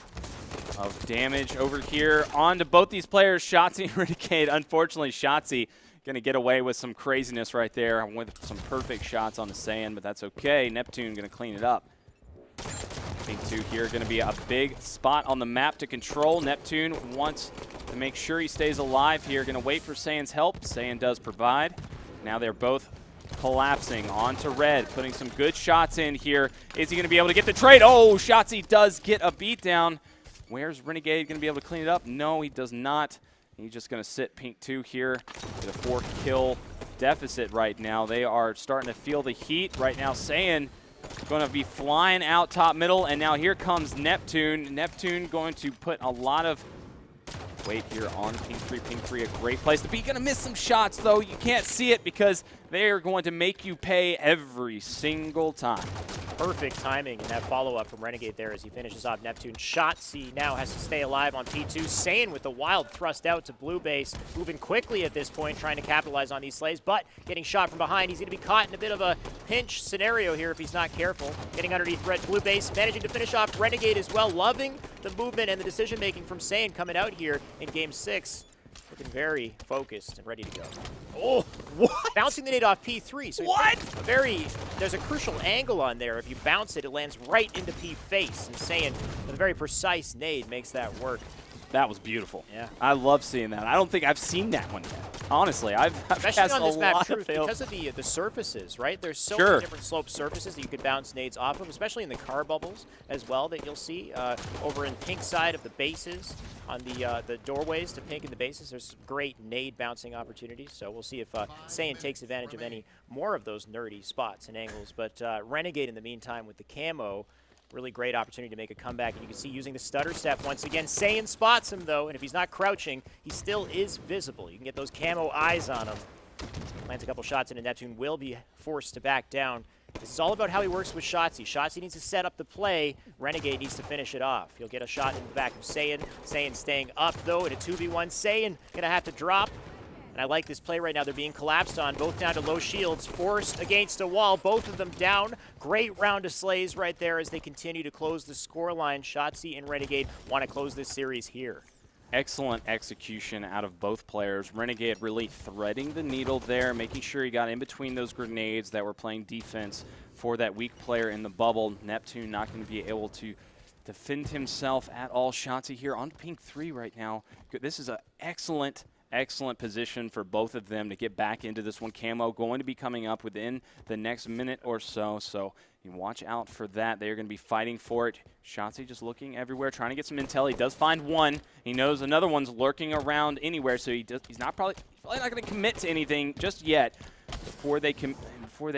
of damage over here onto both these players, Shotzzy and Renegade. Unfortunately, Shotzzy going to get away with some craziness right there with some perfect shots on the Saiyan, but that's okay. Neptune going to clean it up. Pink 2 here going to be a big spot on the map to control. Neptune wants to make sure he stays alive here. Going to wait for Saiyan's help. Saiyan does provide. Now they're both collapsing onto red, putting some good shots in here. Is he going to be able to get the trade? Oh, Shotzzy does get a beatdown. Where's Renegade going to be able to clean it up? No, he does not. He's just going to sit Pink 2 here with a 4-kill deficit right now. They are starting to feel the heat right now. Saiyan going to be flying out top middle, and now here comes Neptune. Neptune going to put a lot of weight here on Pink 3. Pink 3, a great place to be. Going to miss some shots, though. You can't see it because they are going to make you pay every single time. Perfect timing in that follow-up from Renegade there as he finishes off Neptune. Shotzzy now has to stay alive on P2. Saiyan with the wild thrust out to blue base, moving quickly at this point, trying to capitalize on these slays, but getting shot from behind. He's going to be caught in a bit of a pinch scenario here if he's not careful. Getting underneath red blue base, managing to finish off Renegade as well. Loving the movement and the decision-making from Saiyan coming out here in Game 6. Looking very focused and ready to go. Oh, what? Bouncing the nade off P3. So what? There's a crucial angle on there. If you bounce it, it lands right into P face. And Saiyan, with a very precise nade, makes that work. That was beautiful. Yeah. I love seeing that. I don't think I've seen that one yet. Honestly, I've Especially cast on this a map, lot Truth, of failed. because of the surfaces, right? There's so Sure. many different slope surfaces that you could bounce nades off of, especially in the car bubbles as well that you'll see over in pink side of the bases on the doorways to pink in the bases. There's great nade bouncing opportunities, so we'll see if Saiyan takes advantage of any more of those nerdy spots and angles. But Renegade, in the meantime, with the camo, really great opportunity to make a comeback. And you can see using the stutter step once again. Saiyan spots him, though, and if he's not crouching, he still is visible. You can get those camo eyes on him. Lands a couple shots into Neptune, will be forced to back down. This is all about how he works with Shotzzy. Shotzzy needs to set up the play. Renegade needs to finish it off. He'll get a shot in the back of Saiyan. Saiyan staying up, though, in a 2v1. Saiyan going to have to drop. And I like this play right now. They're being collapsed on, both down to low shields, forced against a wall, both of them down. Great round of slays right there as they continue to close the scoreline. Shotzzy and Renegade want to close this series here. Excellent execution out of both players. Renegade really threading the needle there, making sure he got in between those grenades that were playing defense for that weak player in the bubble. Neptune not going to be able to defend himself at all. Shotzzy here on Pink 3 right now. This is an excellent position for both of them to get back into this one. Camo going to be coming up within the next minute or so, so you watch out for that. They're going to be fighting for it. Shotzzy just looking everywhere, trying to get some intel. He does find one. He knows another one's lurking around anywhere, so he's probably not going to commit to anything just yet before they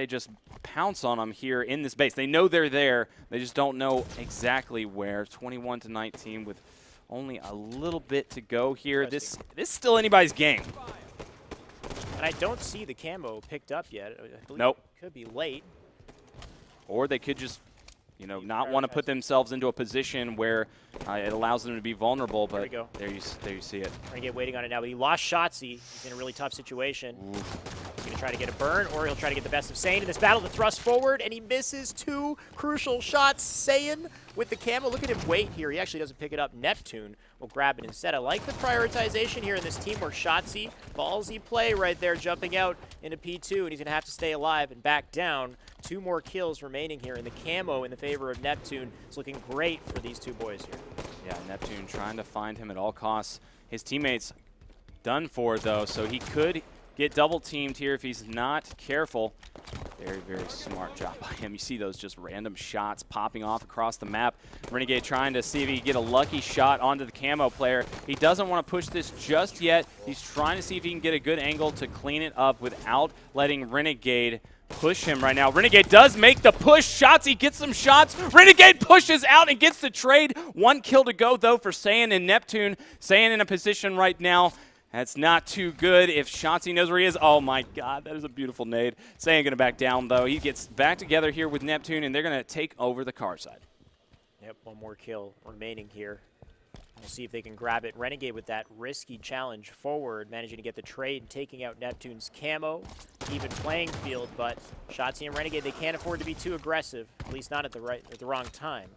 just pounce on them here in this base. They know they're there. They just don't know exactly where. 21-19 with only a little bit to go here. This is still anybody's game. And I don't see the camo picked up yet. I believe Nope. it could be late. Or they could just you know, not want to put themselves into a position where it allows them to be vulnerable. But there you see it. Renegade waiting on it now, but he lost Shotzzy. He's in a really tough situation. Ooh. He's going to try to get a burn, or he'll try to get the best of Saiyan in this battle to thrust forward, and he misses 2 crucial shots. Saiyan with the camo. Look at him wait here. He actually doesn't pick it up. Neptune will grab it instead. I like the prioritization here in this teamwork. Shotzzy, ballsy play right there, jumping out into P2, and he's going to have to stay alive and back down. 2 more kills remaining here, and the camo in the favor of Neptune is looking great for these 2 boys here. Yeah, Neptune trying to find him at all costs. His teammates done for, though, so he could get double-teamed here if he's not careful. Very, very smart job by him. You see those just random shots popping off across the map. Renegade trying to see if he can get a lucky shot onto the camo player. He doesn't want to push this just yet. He's trying to see if he can get a good angle to clean it up without letting Renegade push him right now. Renegade does make the push. Shotzzy gets some shots. Renegade pushes out and gets the trade. 1 kill to go, though, for Saiyan and Neptune. Saiyan in a position right now that's not too good. If Shotzzy knows where he is, oh my God, that is a beautiful nade. Saiyan gonna back down, though. He gets back together here with Neptune, and they're gonna take over the car side. Yep, 1 more kill remaining here. We'll see if they can grab it. Renegade with that risky challenge forward, managing to get the trade and taking out Neptune's camo. Even playing field, but Shotzzy and Renegade, they can't afford to be too aggressive, at least not at the wrong time.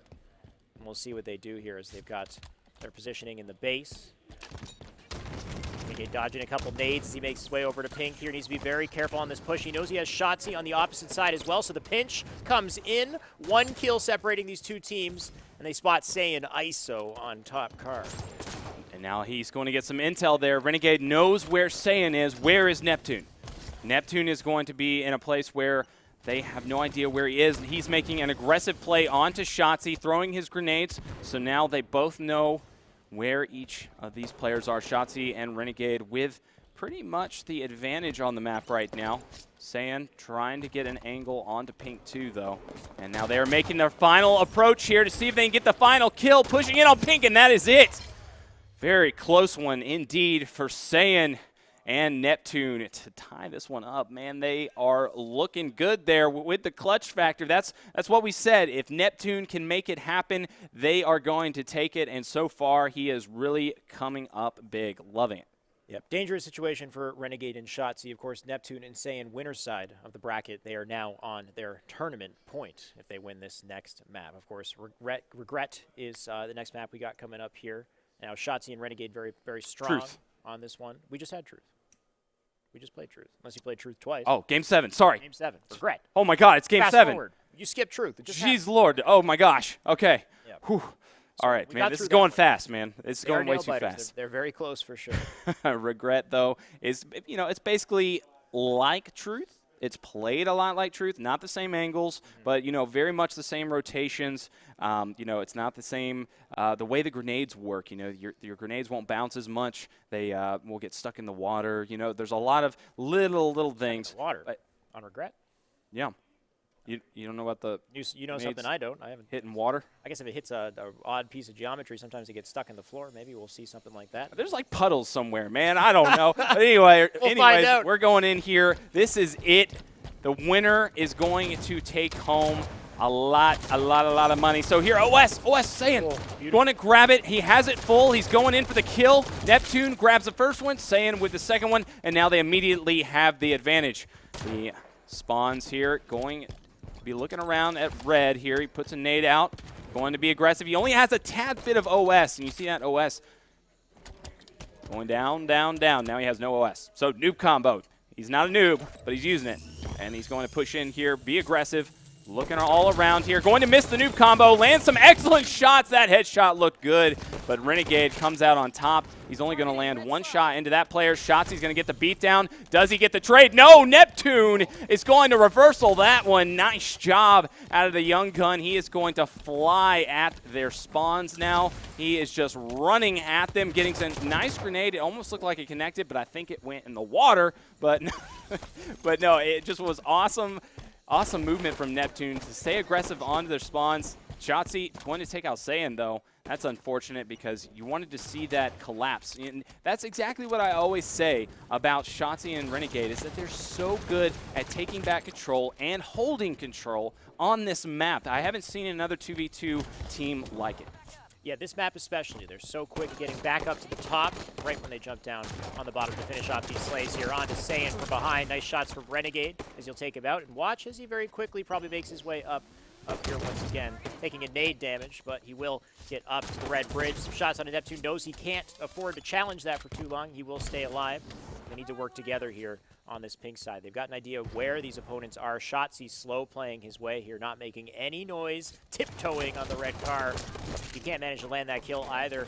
And we'll see what they do here as they've got their positioning in the base. Renegade dodging a couple nades as he makes his way over to Pink here. Needs to be very careful on this push. He knows he has Shotzzy on the opposite side as well, so the pinch comes in. 1 kill separating these 2 teams, and they spot Saiyan ISO on top car. And now he's going to get some intel there. Renegade knows where Saiyan is. Where is Neptune? Neptune is going to be in a place where they have no idea where he is. He's making an aggressive play onto Shotzzy, throwing his grenades. So now they both know where each of these players are. Shotzzy and Renegade with pretty much the advantage on the map right now. Saiyan trying to get an angle onto Pink 2, though. And now they're making their final approach here to see if they can get the final kill, pushing in on Pink, and that is it. Very close one indeed for Saiyan and Neptune to tie this one up. Man, they are looking good there with the clutch factor. That's what we said. If Neptune can make it happen, they are going to take it, and so far he is really coming up big. Loving it. Yep, dangerous situation for Renegade and Shotzzy. Of course, Neptune and Saiyan winner's side of the bracket. They are now on their tournament point if they win this next map. Of course, Regret is the next map we got coming up here. Now, Shotzzy and Renegade very, very strong on this one. We just had Truth. We just played Truth, unless you played Truth twice. Oh, Game 7. Sorry. Game 7. Regret. Oh, my God. It's Game Fast 7. Forward. You skipped Truth. Jeez Lord. Oh, my gosh. Okay. Yep. Whew. So all right, man. This is going fast, man. It's going way too fast. They're very close for sure. Regret, though, is, you know, it's basically like Truth. It's played a lot like Truth, not the same angles, but, you know, very much the same rotations. You know, it's not the same, the way the grenades work, you know, your grenades won't bounce as much. They will get stuck in the water. You know, there's a lot of little things. Water on Regret? Yeah. You don't know what the You know something I don't. I haven't. Hitting water? I guess if it hits a odd piece of geometry, sometimes it gets stuck in the floor. Maybe we'll see something like that. There's like puddles somewhere, man. I don't know. But anyways, find out. We're going in here. This is it. The winner is going to take home a lot of money. So here, OS Saiyan, going to grab it. He has it full. He's going in for the kill. Neptune grabs the first one, Saiyan with the second one, and now they immediately have the advantage. The spawns here going to be looking around at red here. He puts a nade out, going to be aggressive. He only has a tad bit of OS, and you see that OS going down. Now he has no OS. So noob combo. He's not a noob, but he's using it. And he's going to push in here, be aggressive, looking all around here. Going to miss the noob combo, land some excellent shots. That headshot looked good, but Renegade comes out on top. He's only going to land 1 shot into that player. Shotzy's going to get the beat down. Does he get the trade? No, Neptune is going to reversal that one. Nice job out of the young gun. He is going to fly at their spawns now. He is just running at them, getting some nice grenade. It almost looked like it connected, but I think it went in the water. But no, it just was awesome. Awesome movement from Neptune to stay aggressive onto their spawns. Shotzzy going to take out Saiyan, though. That's unfortunate because you wanted to see that collapse. And that's exactly what I always say about Shotzzy and Renegade, is that they're so good at taking back control and holding control on this map. I haven't seen another 2v2 team like it. Yeah, this map especially. They're so quick at getting back up to the top right when they jump down on the bottom to finish off these slays here. On to Saiyan from behind. Nice shots from Renegade as he'll take him out. And watch as he very quickly probably makes his way up here once again, taking a nade damage, but he will get up to the red bridge. Some shots on a Neptune. Knows he can't afford to challenge that for too long. He will stay alive. They need to work together here on this pink side. They've got an idea of where these opponents are. Shotzzy slow playing his way here, not making any noise, tiptoeing on the red car. He can't manage to land that kill either.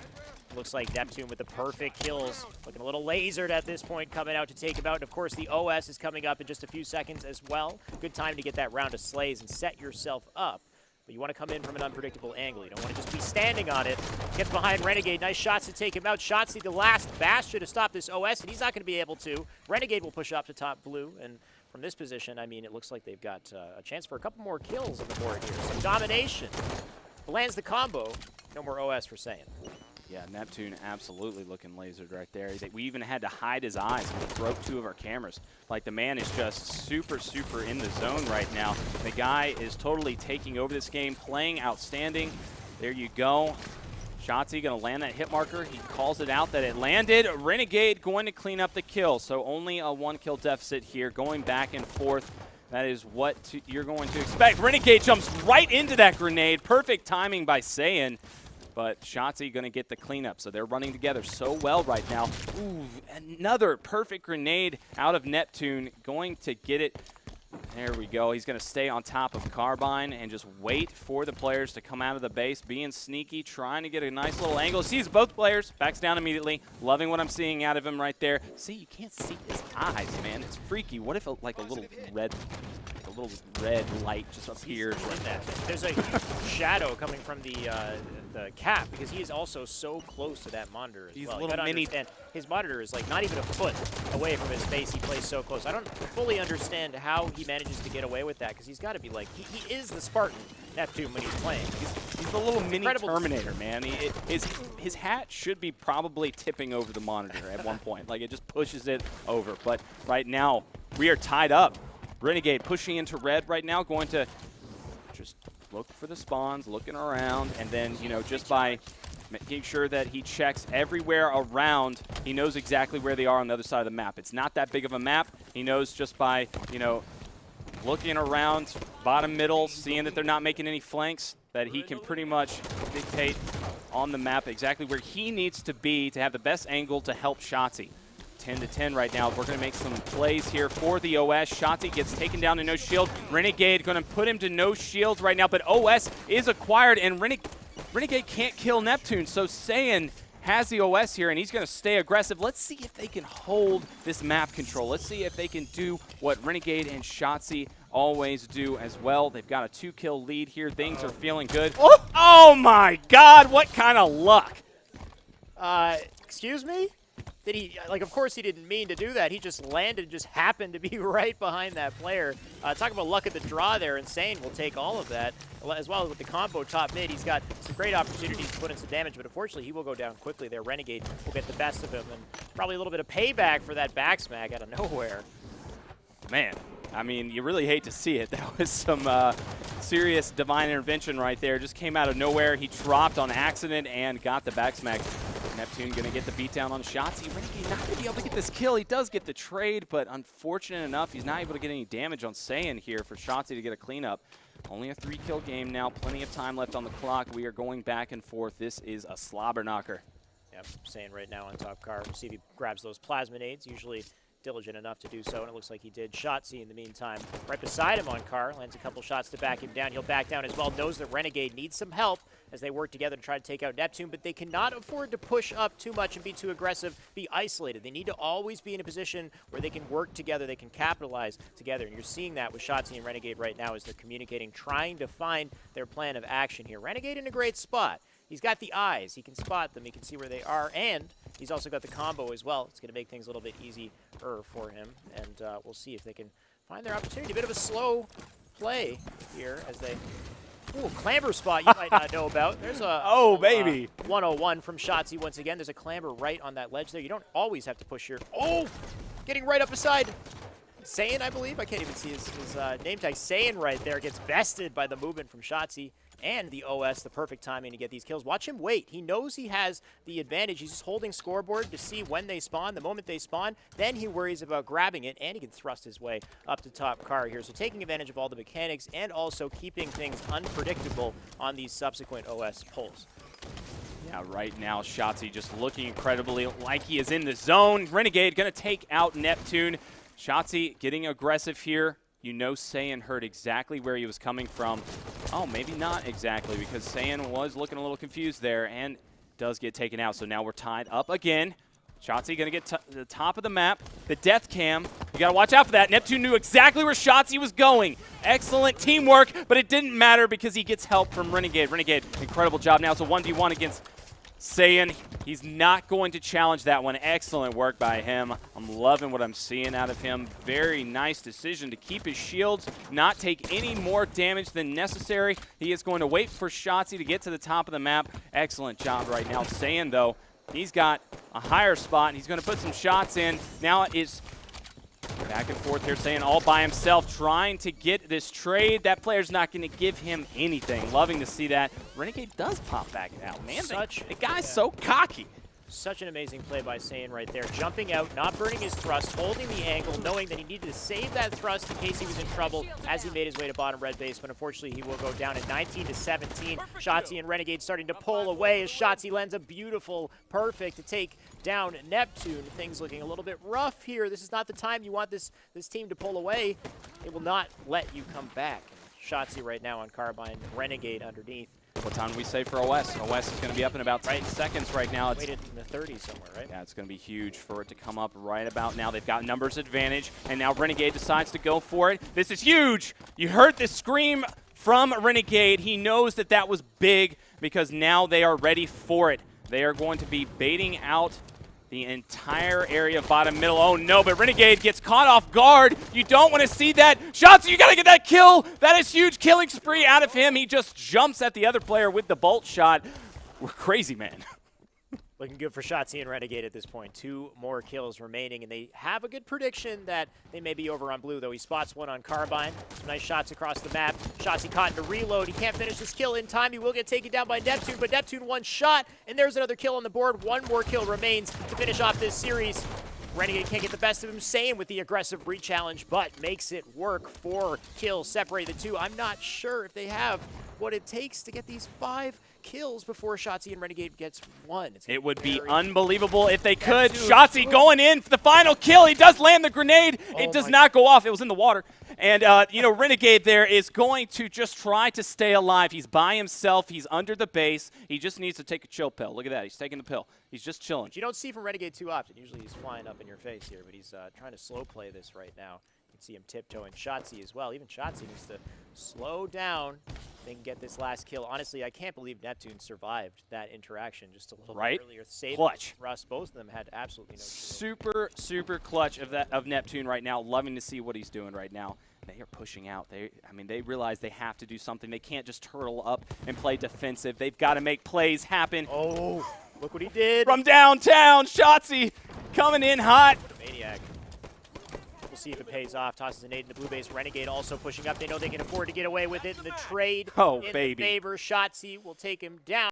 Looks like Neptune with the perfect kills. Looking a little lasered at this point, coming out to take him out. And of course, the OS is coming up in just a few seconds as well. Good time to get that round of slays and set yourself up. But you want to come in from an unpredictable angle. You don't want to just be standing on it. Gets behind Renegade. Nice shots to take him out. Shotzzy, the last bastion to stop this OS, and he's not going to be able to. Renegade will push up to top blue. And from this position, I mean, it looks like they've got a chance for a couple more kills on the board here. Some domination. Lands the combo. No more OS for Saiyan. Yeah, Neptune absolutely looking lasered right there. We even had to hide his eyes and we broke 2 of our cameras. Like, the man is just super, super in the zone right now. The guy is totally taking over this game, playing outstanding. There you go. Shotzzy going to land that hit marker. He calls it out that it landed. Renegade going to clean up the kill. So only a 1-kill deficit here, going back and forth. That is what you're going to expect. Renegade jumps right into that grenade. Perfect timing by Saiyan. But Shotzzy going to get the cleanup, so they're running together so well right now. Ooh, another perfect grenade out of Neptune, going to get it. There we go. He's going to stay on top of Carbine and just wait for the players to come out of the base, being sneaky, trying to get a nice little angle. Sees both players, backs down immediately. Loving what I'm seeing out of him right there. See, you can't see his eyes, man. It's freaky. What if like a little red light just appears right there? There's a huge shadow coming from the cap, because he is also so close to that monitor as well. You gotta understand, his monitor is like not even a foot away from his face. He plays so close. I don't fully understand how he manages to get away with that, because he's got to be like, he is the Spartan Neptune when he's playing. He's the little mini Terminator, man. His hat should be probably tipping over the monitor at one point. Like, it just pushes it over. But right now, we are tied up. Renegade pushing into red right now, going to just look for the spawns, looking around, and then, you know, just by making sure that he checks everywhere around, he knows exactly where they are on the other side of the map. It's not that big of a map. He knows just by, you know, looking around, bottom, middle, seeing that they're not making any flanks, that he can pretty much dictate on the map exactly where he needs to be to have the best angle to help Shotzzy. 10-10 right now. We're going to make some plays here for the OS. Shotzzy gets taken down to no shield. Renegade going to put him to no shield right now, but OS is acquired, and Renegade can't kill Neptune, so Saiyan has the OS here, and he's going to stay aggressive. Let's see if they can hold this map control. Let's see if they can do what Renegade and Shotzzy always do as well. They've got a 2-kill lead here. Things are feeling good. Oh my God, what kind of luck? Excuse me? Did he, like, of course he didn't mean to do that. He just landed, just happened to be right behind that player. Talk about luck at the draw there, and Saiyan will take all of that. As well as with the combo top mid, he's got some great opportunities to put in some damage, but unfortunately he will go down quickly there. Renegade will get the best of him, and probably a little bit of payback for that back smack out of nowhere. Man, I mean, you really hate to see it. That was some serious divine intervention right there. Just came out of nowhere. He dropped on accident and got the back smack. Neptune going to get the beatdown on Shotzzy. Renegade not going to be able to get this kill. He does get the trade, but unfortunate enough, he's not able to get any damage on Saiyan here for Shotzzy to get a cleanup. Only a 3-kill game now. Plenty of time left on the clock. We are going back and forth. This is a slobber knocker. Yep, Saiyan right now on top car. We'll see if he grabs those plasma nades. Usually diligent enough to do so, and it looks like he did. Shotzzy in the meantime right beside him on car, lands a couple shots to back him down. He'll back down as well, knows that Renegade needs some help as they work together to try to take out Neptune, but they cannot afford to push up too much and be too aggressive, be isolated. They need to always be in a position where they can work together, they can capitalize together, and you're seeing that with Shotzzy and Renegade right now as they're communicating, trying to find their plan of action here. Renegade in a great spot. He's got the eyes. He can spot them. He can see where they are, and he's also got the combo as well. It's going to make things a little bit easier for him, and we'll see if they can find their opportunity. A bit of a slow play here as they Ooh, clamber spot you might not know about. There's a Oh, little, baby. 101 from Shotzzy once again. There's a clamber right on that ledge there. You don't always have to push your... Oh! Getting right up beside Saiyan, I believe. I can't even see his name tag. Saiyan right there gets bested by the movement from Shotzzy and the OS. The perfect timing to get these kills. Watch him wait. He knows he has the advantage. He's just holding scoreboard to see when they spawn. The moment they spawn, then he worries about grabbing it, and he can thrust his way up to top car here. So taking advantage of all the mechanics and also keeping things unpredictable on these subsequent OS pulls. Yeah, right now, Shotzzy just looking incredibly like he is in the zone. Renegade going to take out Neptune. Shotzzy getting aggressive here. You know Saiyan heard exactly where he was coming from. Oh, maybe not exactly, because Saiyan was looking a little confused there and does get taken out. So now we're tied up again. Shotzzy going to get to the top of the map. The death cam, you got to watch out for that. Neptune knew exactly where Shotzzy was going. Excellent teamwork, but it didn't matter because he gets help from Renegade. Renegade, incredible job. Now it's a 1v1 against Saiyan. He's not going to challenge that one. Excellent work by him. I'm loving what I'm seeing out of him. Very nice decision to keep his shields, not take any more damage than necessary. He is going to wait for Shotzzy to get to the top of the map. Excellent job right now. Saiyan, though, he's got a higher spot, and he's going to put some shots in. Now it's back and forth here, Saiyan all by himself, trying to get this trade. That player's not going to give him anything. Loving to see that. Renegade does pop back out. Man, the guy's so cocky. Such an amazing play by Saiyan right there. Jumping out, not burning his thrust, holding the angle, knowing that he needed to save that thrust in case he was in trouble as he made his way to bottom red base. But unfortunately, he will go down at 19-17. Shotzzy and Renegade starting to pull away as Shotzzy lands a beautiful perfect to take down Neptune. Things looking a little bit rough here. This is not the time you want this team to pull away. It will not let you come back. Shotzzy right now on Carbine, Renegade underneath. What time do we say for OS? OS is going to be up in about 10 seconds right now. Waited in the 30s somewhere, right? Yeah, it's going to be huge for it to come up right about now. They've got numbers advantage, and now Renegade decides to go for it. This is huge. You heard the scream from Renegade. He knows that that was big because now they are ready for it. They are going to be baiting out the entire area of bottom middle. Oh no, but Renegade gets caught off guard. You don't want to see that. Shotzzy, you got to get that kill. That is huge killing spree out of him. He just jumps at the other player with the bolt shot. We're crazy, man. Looking good for Shotzzy and Renegade at this point. 2 more kills remaining, and they have a good prediction that they may be over on blue, though. He spots one on Carbine. Some nice shots across the map. Shotzzy caught in a reload. He can't finish this kill in time. He will get taken down by Neptune, but Neptune one shot, and there's another kill on the board. 1 more kill remains to finish off this series. Renegade can't get the best of him. Saiyan with the aggressive re-challenge, but makes it work. 4 kills separate the two. I'm not sure if they have what it takes to get these 5 kills before Shotzzy and Renegade gets 1. It would be unbelievable if they could. Shotzzy going in for the final kill. He does land the grenade. It does not go off. It was in the water. And, you know, Renegade there is going to just try to stay alive. He's by himself. He's under the base. He just needs to take a chill pill. Look at that. He's taking the pill. He's just chilling. Which you don't see from Renegade too often. Usually he's flying up in your face here, but he's trying to slow play this right now. You can see him tiptoeing. Shotzzy as well. Even Shotzzy needs to slow down. They can get this last kill. Honestly, I can't believe Neptune survived that interaction just a little bit earlier. Clutch. Russ, both of them had absolutely no Super, super clutch of Neptune right now. Loving to see what he's doing right now. They are pushing out. They realize they have to do something. They can't just turtle up and play defensive. They've got to make plays happen. Oh, look what he did. From downtown, Shotzzy coming in hot. Maniac. We'll see if it pays off. Tosses a nade into blue base. Renegade also pushing up. They know they can afford to get away with it in the trade. Oh, in baby. The favor. Shotzzy will take him down.